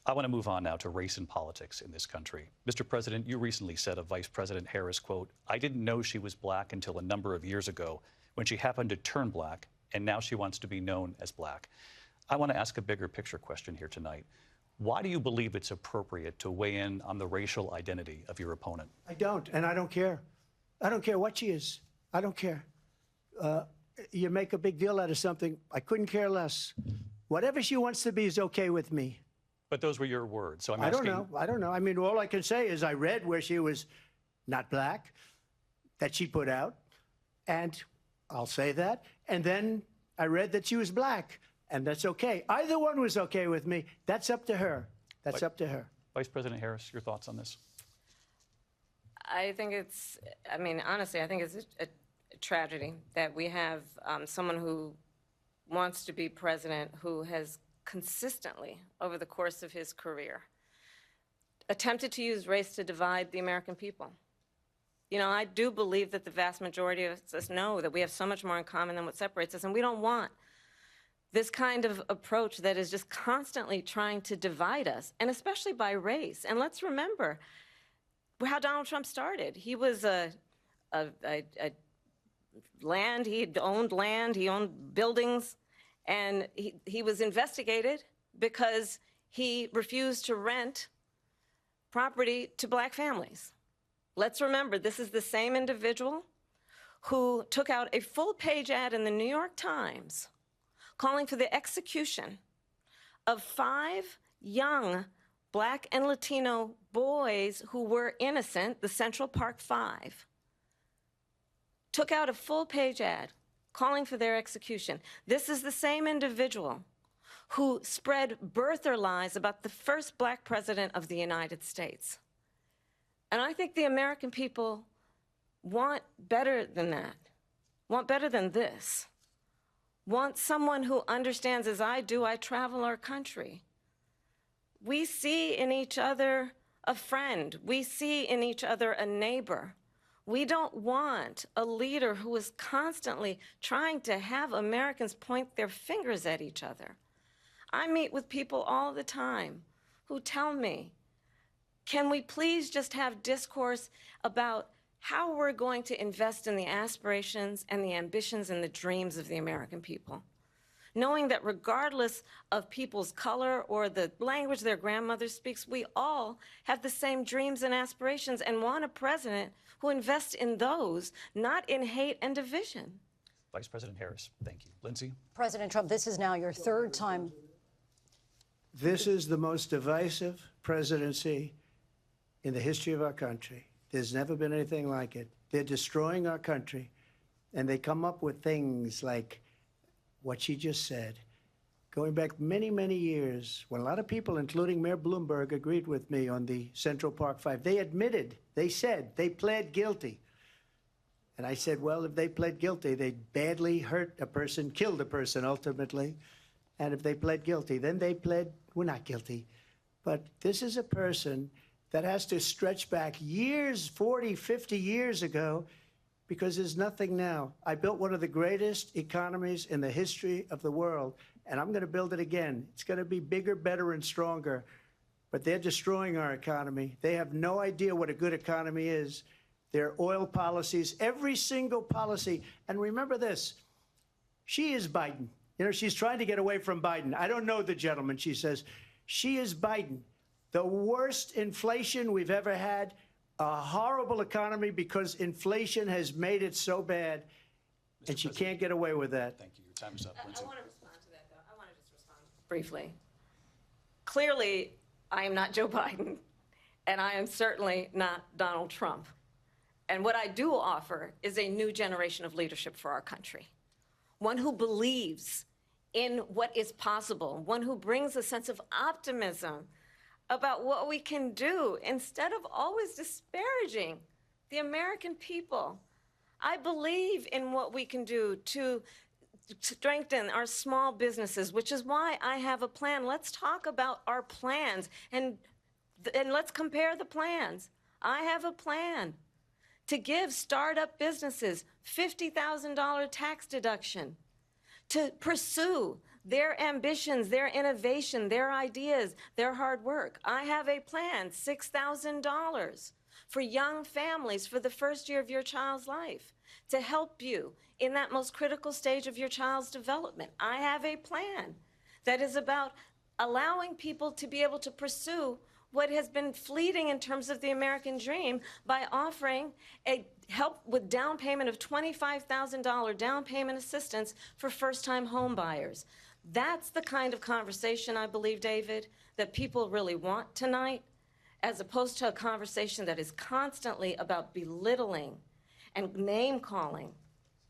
C: I want to move on now to race and politics in this country. Mr. President, you recently said of Vice President Harris, quote, I didn't know she was black until a number of years ago when she happened to turn black, and now she wants to be known as black. I want to ask a bigger picture question here tonight. Why do you believe it's appropriate to weigh in on the racial identity of your opponent?
B: I don't, and I don't care. I don't care what she is. I don't care. You make a big deal out of something. I couldn't care less. Whatever she wants to be is okay with me.
C: But those were your words, so I'm
B: I
C: asking...
B: I don't know. I mean, all I can say is I read where she was not black, that she put out, and I'll say that. And then I read that she was black, and that's okay. Either one was okay with me. That's up to her. That's up to her.
C: Vice President Harris, your thoughts on this?
A: I think it's, I mean, honestly, I think it's a tragedy that we have someone who wants to be president who has consistently, over the course of his career, attempted to use race to divide the American people. You know, I do believe that the vast majority of us know that we have so much more in common than what separates us, and we don't want this kind of approach that is just constantly trying to divide us, and especially by race. And let's remember how Donald Trump started. He was land, he owned buildings, and he was investigated because he refused to rent property to black families. Let's remember, this is the same individual who took out a full-page ad in the New York Times calling for the execution of 5 young black and Latino boys who were innocent, the Central Park 5. Took out a full-page ad calling for their execution. This is the same individual who spread birther lies about the first black president of the United States. And I think the American people want better than that, want better than this, want someone who understands, as I do, I travel our country. We see in each other a friend. We see in each other a neighbor. We don't want a leader who is constantly trying to have Americans point their fingers at each other. I meet with people all the time who tell me, can we please just have discourse about how we're going to invest in the aspirations and the ambitions and the dreams of the American people? Knowing that regardless of people's color or the language their grandmother speaks, we all have the same dreams and aspirations and want a president who invests in those, not in hate and division.
C: Vice President Harris, thank you. Lindsay?
D: President Trump, this is now your 3rd time.
B: This is the most divisive presidency in the history of our country. There's never been anything like it. They're destroying our country, and they come up with things like what she just said. Going back many, many years, when a lot of people, including Mayor Bloomberg, agreed with me on the Central Park 5, they admitted, they said, they pled guilty. And I said, well, if they pled guilty, they badly hurt a person, killed a person ultimately. And if they pled guilty, then they pled, we're not guilty. But this is a person that has to stretch back years, 40, 50 years ago, because there's nothing now. I built one of the greatest economies in the history of the world, and I'm going to build it again. It's going to be bigger, better, and stronger. But they're destroying our economy. They have no idea what a good economy is. Their oil policies, every single policy. And remember this, she is Biden. You know, she's trying to get away from Biden. I don't know the gentleman, she says. She is Biden. The worst inflation we've ever had, a horrible economy because inflation has made it so bad, and she can't get away with that.
C: Thank you. Your time is up. Lindsay.
A: I want to respond to that, though. I want to just respond briefly. Clearly, I am not Joe Biden, and I am certainly not Donald Trump. And what I do offer is a new generation of leadership for our country, one who believes in what is possible, one who brings a sense of optimism about what we can do instead of always disparaging the American people. I believe in what we can do to strengthen our small businesses, which is why I have a plan. Let's talk about our plans and let's compare the plans. I have a plan to give startup businesses $50,000 tax deduction, to pursue their ambitions, their innovation, their ideas, their hard work. I have a plan, $6,000 for young families for the first year of your child's life to help you in that most critical stage of your child's development. I have a plan that is about allowing people to be able to pursue what has been fleeting in terms of the American dream by offering a help with down payment of $25,000 down payment assistance for first-time home buyers. That's the kind of conversation, I believe, David, that people really want tonight, as opposed to a conversation that is constantly about belittling and name-calling.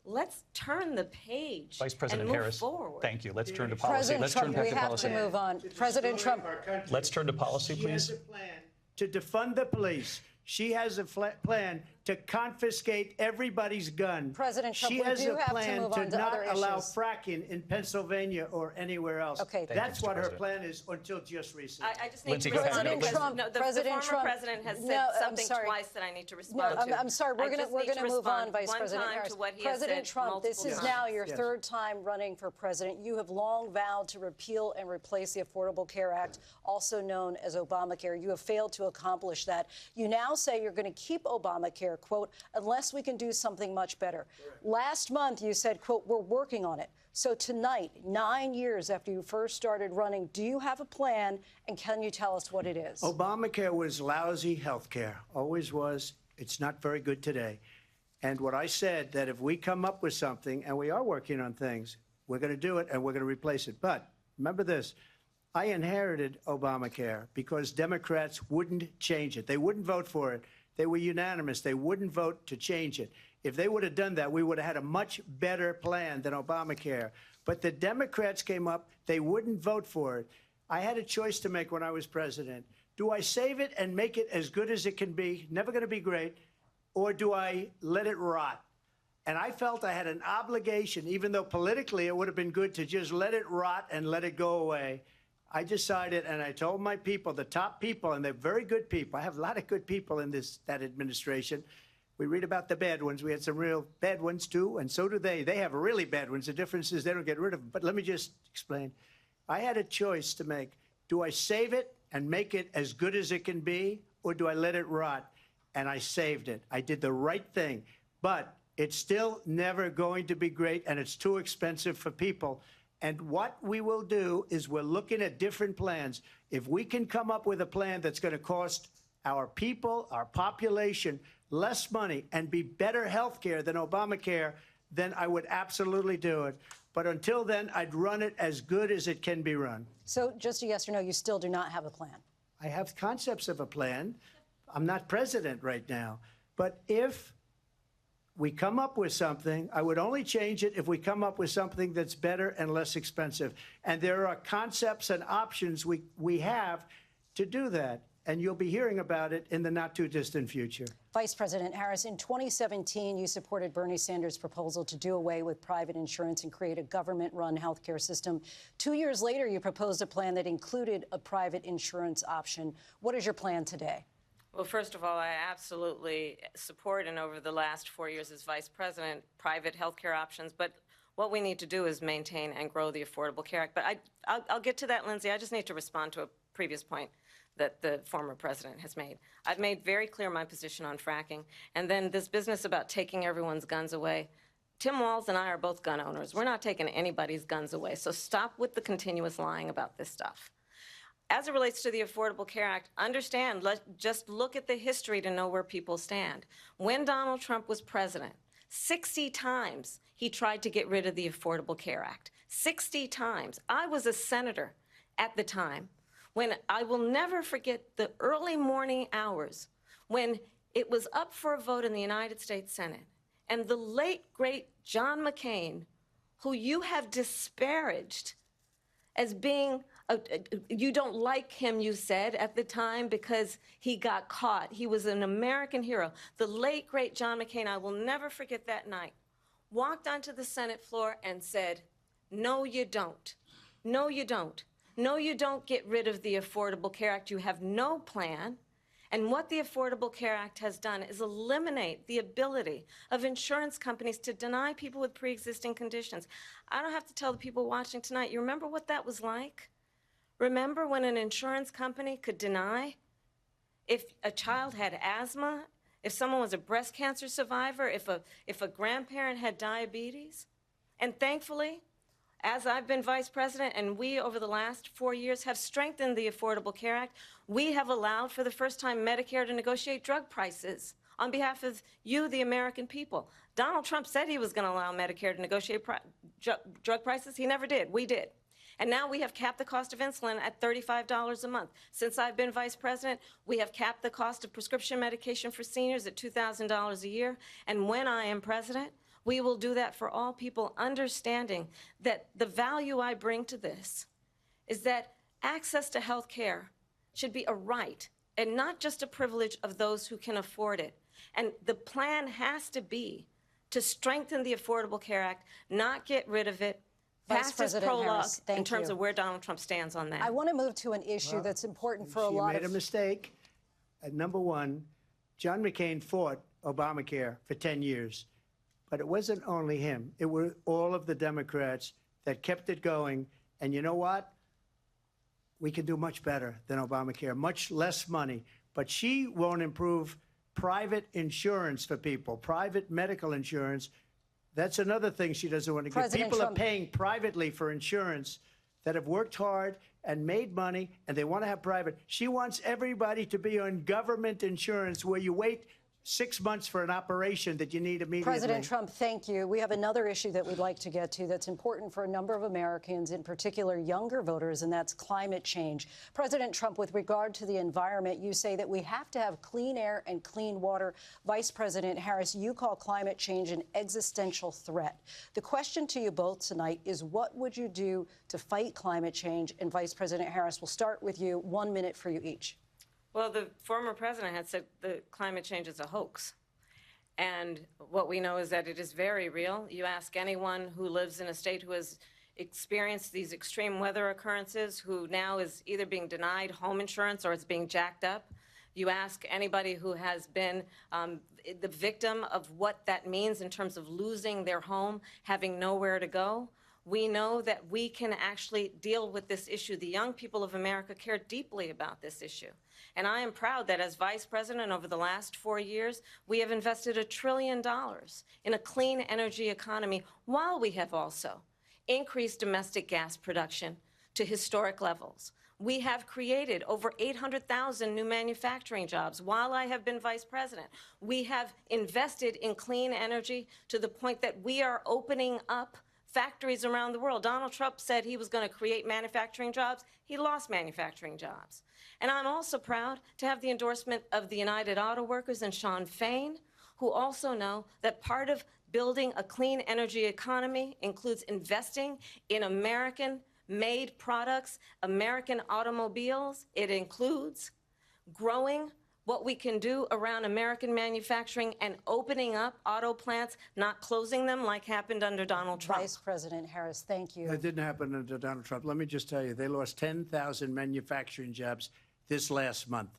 A: Let's turn the page
C: Vice President
A: and move
C: Harris,
A: forward.
C: thank you. Let's turn to policy.
D: President
C: Let's
D: Trump,
C: turn back
D: we
C: to
D: have
C: policy.
D: to move on. President Trump.
C: Let's turn to policy,
B: She has
C: please.
B: a plan to defund the police. She has a plan to confiscate everybody's gun.
D: President Trump,
B: she
D: we
B: has
D: do
B: a
D: have to
B: plan
D: move
B: to
D: on to
B: not
D: other
B: allow
D: issues.
B: fracking in Pennsylvania or anywhere else.
D: Okay.
B: That's
C: Mr.
B: what her
C: President.
B: plan is until just recently.
A: I just need
C: Lindsey,
A: to
C: go ahead.
A: respond
C: President
A: because
D: Trump-
A: no, the
D: President
A: former
D: Trump-
A: president has
D: No,
A: said
D: I'm
A: something
D: sorry.
A: twice that I need to respond
D: No,
A: to.
D: I'm sorry. We're
A: I just
D: going
A: need
D: to
A: to
D: move on,
A: respond
D: Vice
A: one
D: President
A: time
D: Harris.
A: to what he has
D: President
A: said
D: Trump, this
A: multiple
D: is
A: times.
D: now your
B: Yes.
D: third time running for president. You have long vowed to repeal and replace the Affordable Care Act, also known as Obamacare. You have failed to accomplish that. You now say you're going to keep Obamacare, quote, unless we can do something much better. Last month, you said, quote, we're working on it. So tonight, 9 years after you first started running, do you have a plan, and can you tell us what it is?
B: Obamacare was lousy health care, always was. It's not very good today. And what I said, that if we come up with something, and we are working on things, we're going to do it and we're going to replace it. But remember this, I inherited Obamacare because Democrats wouldn't change it. They wouldn't vote for it. They were unanimous. They wouldn't vote to change it. If they would have done that, we would have had a much better plan than Obamacare. But the Democrats came up. They wouldn't vote for it. I had a choice to make when I was president. Do I save it and make it as good as it can be, never going to be great, or do I let it rot? And I felt I had an obligation, even though politically it would have been good to just let it rot and let it go away. I decided, and I told my people, the top people, and they're very good people. I have a lot of good people in that administration. We read about the bad ones. We had some real bad ones, too, and so do they. They have really bad ones. The difference is they don't get rid of them. But let me just explain. I had a choice to make. Do I save it and make it as good as it can be, or do I let it rot? And I saved it. I did the right thing. But it's still never going to be great, and it's too expensive for people. And what we will do is we're looking at different plans. If we can come up with a plan that's going to cost our people, our population, less money and be better health care than Obamacare, then I would absolutely do it. But until then, I'd run it as good as it can be run.
D: So just a yes or no, you still do not have a plan?
B: I have concepts of a plan. I'm not president right now. But if we come up with something, I would only change it if we come up with something that's better and less expensive. And there are concepts and options we have to do that. And you'll be hearing about it in the not-too-distant future.
D: Vice President Harris, in 2017, you supported Bernie Sanders' proposal to do away with private insurance and create a government-run healthcare system. 2 years later, you proposed a plan that included a private insurance option. What is your plan today?
A: Well, first of all, I absolutely support, and over the last 4 years as vice president, private health care options. But what we need to do is maintain and grow the Affordable Care Act. But I'll get to that, Lindsey. I just need to respond to a previous point that the former president has made. I've made very clear my position on fracking. And then this business about taking everyone's guns away. Tim Walz and I are both gun owners. We're not taking anybody's guns away. So stop with the continuous lying about this stuff. As it relates to the Affordable Care Act, understand, just look at the history to know where people stand. When Donald Trump was president, 60 times he tried to get rid of the Affordable Care Act. 60 times. I was a senator at the time when I will never forget the early morning hours when it was up for a vote in the United States Senate. And the late, great John McCain, who you have disparaged as being, you don't like him, you said at the time, because he got caught. He was an American hero. The late, great John McCain, I will never forget that night, walked onto the Senate floor and said, no, you don't. No, you don't. No, you don't get rid of the Affordable Care Act. You have no plan. And what the Affordable Care Act has done is eliminate the ability of insurance companies to deny people with pre-existing conditions. I don't have to tell the people watching tonight, you remember what that was like? Remember when an insurance company could deny if a child had asthma, if someone was a breast cancer survivor, if a grandparent had diabetes? And thankfully, as I've been vice president, and we, over the last 4 years, have strengthened the Affordable Care Act, we have allowed, for the first time, Medicare to negotiate drug prices on behalf of you, the American people. Donald Trump said he was going to allow Medicare to negotiate drug prices. He never did. We did. And now we have capped the cost of insulin at $35 a month. Since I've been vice president, we have capped the cost of prescription medication for seniors at $2,000 a year. And when I am president, we will do that for all people, understanding that the value I bring to this is that access to health care should be a right and not just a privilege of those who can afford it. And the plan has to be to strengthen the Affordable Care Act, not get rid of it,
D: Vice
A: pass as
D: President
A: prologue
D: Harris, thank
A: in terms
D: you.
A: of where Donald Trump stands on that.
D: I want to move to an issue that's important for a lot
B: She made a
D: of...
B: mistake. Number one, John McCain fought Obamacare for 10 years. But it wasn't only him. It were all of the Democrats that kept it going. And you know what? We can do much better than Obamacare, much less money. But she won't improve private insurance for people, private medical insurance. That's another thing she doesn't want to give. People
D: Trump.
B: are paying privately for insurance that have worked hard and made money, and they want to have private. She wants everybody to be on government insurance where you wait 6 months for an operation that you need immediately.
D: President Trump, thank you. We have another issue that we'd like to get to that's important for a number of Americans, in particular younger voters, and that's climate change. President Trump, with regard to the environment, you say that we have to have clean air and clean water. Vice President Harris, you call climate change an existential threat. The question to you both tonight is, what would you do to fight climate change? And Vice President Harris, we'll start with you. 1 minute for you each.
A: Well, the former president had said that climate change is a hoax. And what we know is that it is very real. You ask anyone who lives in a state who has experienced these extreme weather occurrences, who now is either being denied home insurance or it's being jacked up. You ask anybody who has been the victim of what that means in terms of losing their home, having nowhere to go. We know that we can actually deal with this issue. The young people of America care deeply about this issue. And I am proud that as vice president over the last 4 years, we have invested $1 trillion in a clean energy economy, while we have also increased domestic gas production to historic levels. We have created over 800,000 new manufacturing jobs while I have been vice president. We have invested in clean energy to the point that we are opening up factories around the world. Donald Trump said he was going to create manufacturing jobs. He lost manufacturing jobs. And I'm also proud to have the endorsement of the United Auto Workers and Sean Fain, who also know that part of building a clean energy economy includes investing in American-made products, American automobiles. It includes growing what we can do around American manufacturing and opening up auto plants, not closing them like happened under Donald Trump.
D: Vice President Harris, thank you.
B: That didn't happen under Donald Trump. Let me just tell you, they lost 10,000 manufacturing jobs this last month.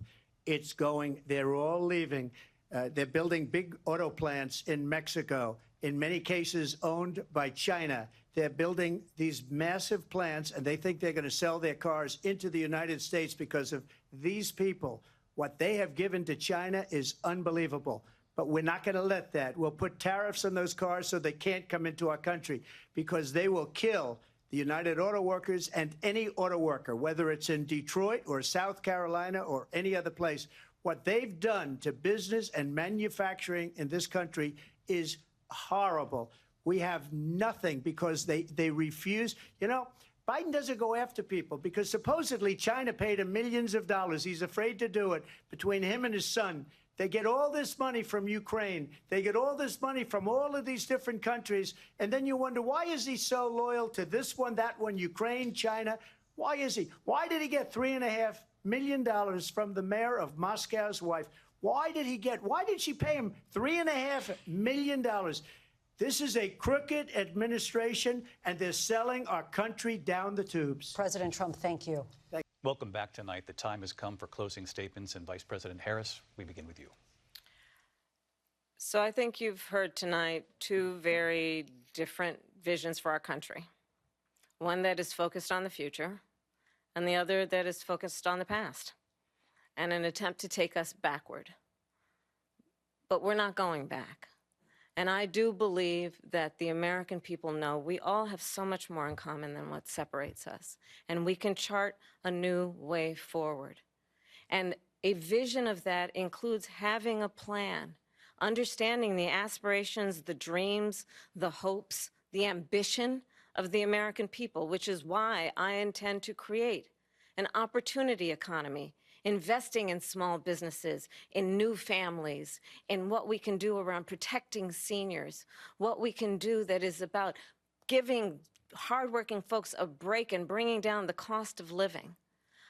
B: It's going, they're all leaving. They're building big auto plants in Mexico, in many cases owned by China. They're building these massive plants, and they think they're going to sell their cars into the United States because of these people. What they have given to China is unbelievable. But we're not going to let that. We'll put tariffs on those cars so they can't come into our country, because they will kill the United Auto Workers and any auto worker, whether it's in Detroit or South Carolina or any other place. What they've done to business and manufacturing in this country is horrible. We have nothing because they refuse. You know, Biden doesn't go after people because supposedly China paid him millions of dollars. He's afraid to do it. Between him and his son, they get all this money from Ukraine. They get all this money from all of these different countries. And then you wonder, why is he so loyal to this one, that one, Ukraine, China? Why is he? Why did he get $3.5 million from the mayor of Moscow's wife? Why did she pay him $3.5 million? This is a crooked administration, and they're selling our country down the tubes.
D: President Trump, thank you.
C: Welcome back tonight. The time has come for closing statements, and Vice President Harris, we begin with you.
A: So I think you've heard tonight two very different visions for our country. One that is focused on the future, and the other that is focused on the past, and an attempt to take us backward. But we're not going back. And I do believe that the American people know we all have so much more in common than what separates us. And we can chart a new way forward. And a vision of that includes having a plan, understanding the aspirations, the dreams, the hopes, the ambition of the American people, which is why I intend to create an opportunity economy, investing in small businesses, in new families, in what we can do around protecting seniors, what we can do that is about giving hardworking folks a break and bringing down the cost of living.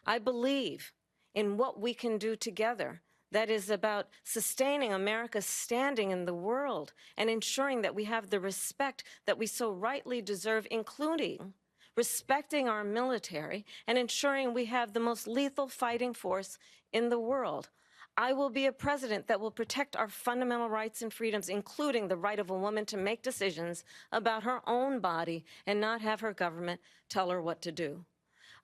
A: I believe in what we can do together. That is about sustaining America's standing in the world and ensuring that we have the respect that we so rightly deserve, including respecting our military and ensuring we have the most lethal fighting force in the world. I will be a president that will protect our fundamental rights and freedoms, including the right of a woman to make decisions about her own body and not have her government tell her what to do.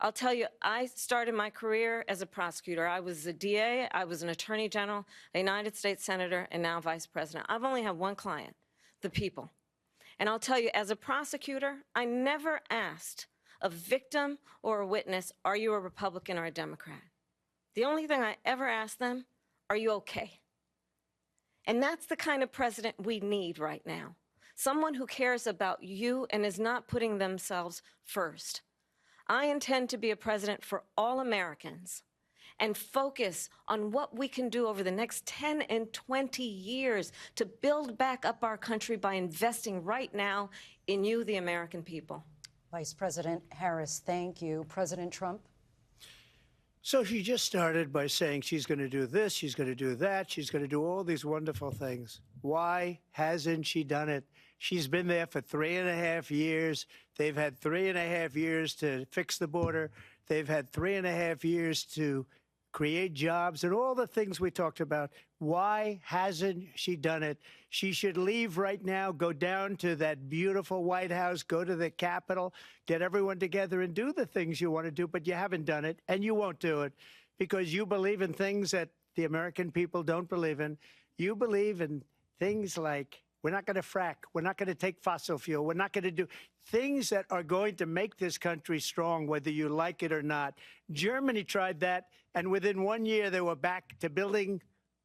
A: I'll tell you, I started my career as a prosecutor. I was a DA, I was an attorney general, a United States senator, and now vice president. I've only had one client, the people. And I'll tell you, as a prosecutor, I never asked a victim or a witness, are you a Republican or a Democrat? The only thing I ever asked them, are you okay? And that's the kind of president we need right now. Someone who cares about you and is not putting themselves first. I intend to be a president for all Americans and focus on what we can do over the next 10 and 20 years to build back up our country by investing right now in you, the American people.
D: Vice President Harris, thank you. President Trump?
B: So she just started by saying she's going to do this, she's going to do that, she's going to do all these wonderful things. Why hasn't she done it? She's been there for 3.5 years. They've had 3.5 years to fix the border. They've had 3.5 years to create jobs and all the things we talked about. Why hasn't she done it? She should leave right now, go down to that beautiful White House, go to the Capitol, get everyone together and do the things you want to do, but you haven't done it, and you won't do it because you believe in things that the American people don't believe in. You believe in things like we're not going to frack, we're not going to take fossil fuel, we're not going to do things that are going to make this country strong, whether you like it or not. Germany tried that, and within 1 year, they were back to building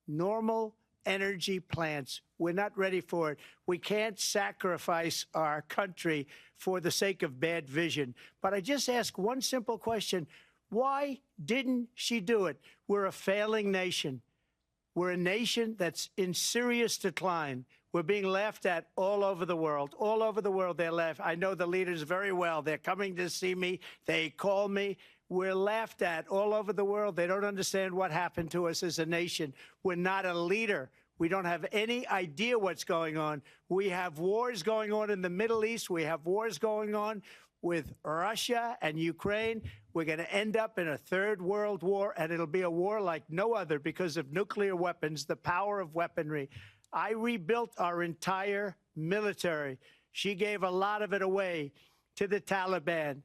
B: normal energy plants. We're not ready for it. We can't sacrifice our country for the sake of bad vision. But I just ask one simple question. Why didn't she do it? We're a failing nation. We're a nation that's in serious decline. We're being laughed at all over the world. All over the world, they're laughed. I know the leaders very well. They're coming to see me. They call me. We're laughed at all over the world. They don't understand what happened to us as a nation. We're not a leader. We don't have any idea what's going on. We have wars going on in the Middle East. We have wars going on with Russia and Ukraine. We're going to end up in a third world war, and it'll be a war like no other because of nuclear weapons, the power of weaponry. I rebuilt our entire military. She gave a lot of it away to the Taliban.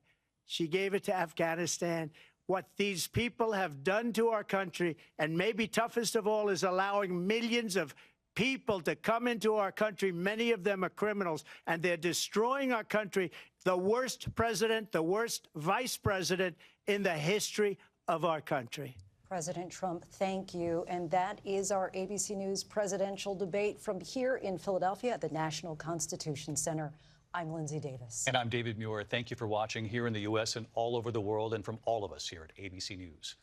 B: She gave it to Afghanistan. What these people have done to our country, and maybe toughest of all, is allowing millions of people to come into our country. Many of them are criminals, and they're destroying our country. The worst president, the worst vice president in the history of our country.
D: President Trump, thank you. And that is our ABC News presidential debate from here in Philadelphia at the National Constitution Center. I'm Lindsay Davis.
C: And I'm David Muir. Thank you for watching here in the U.S. and all over the world, and from all of us here at ABC News.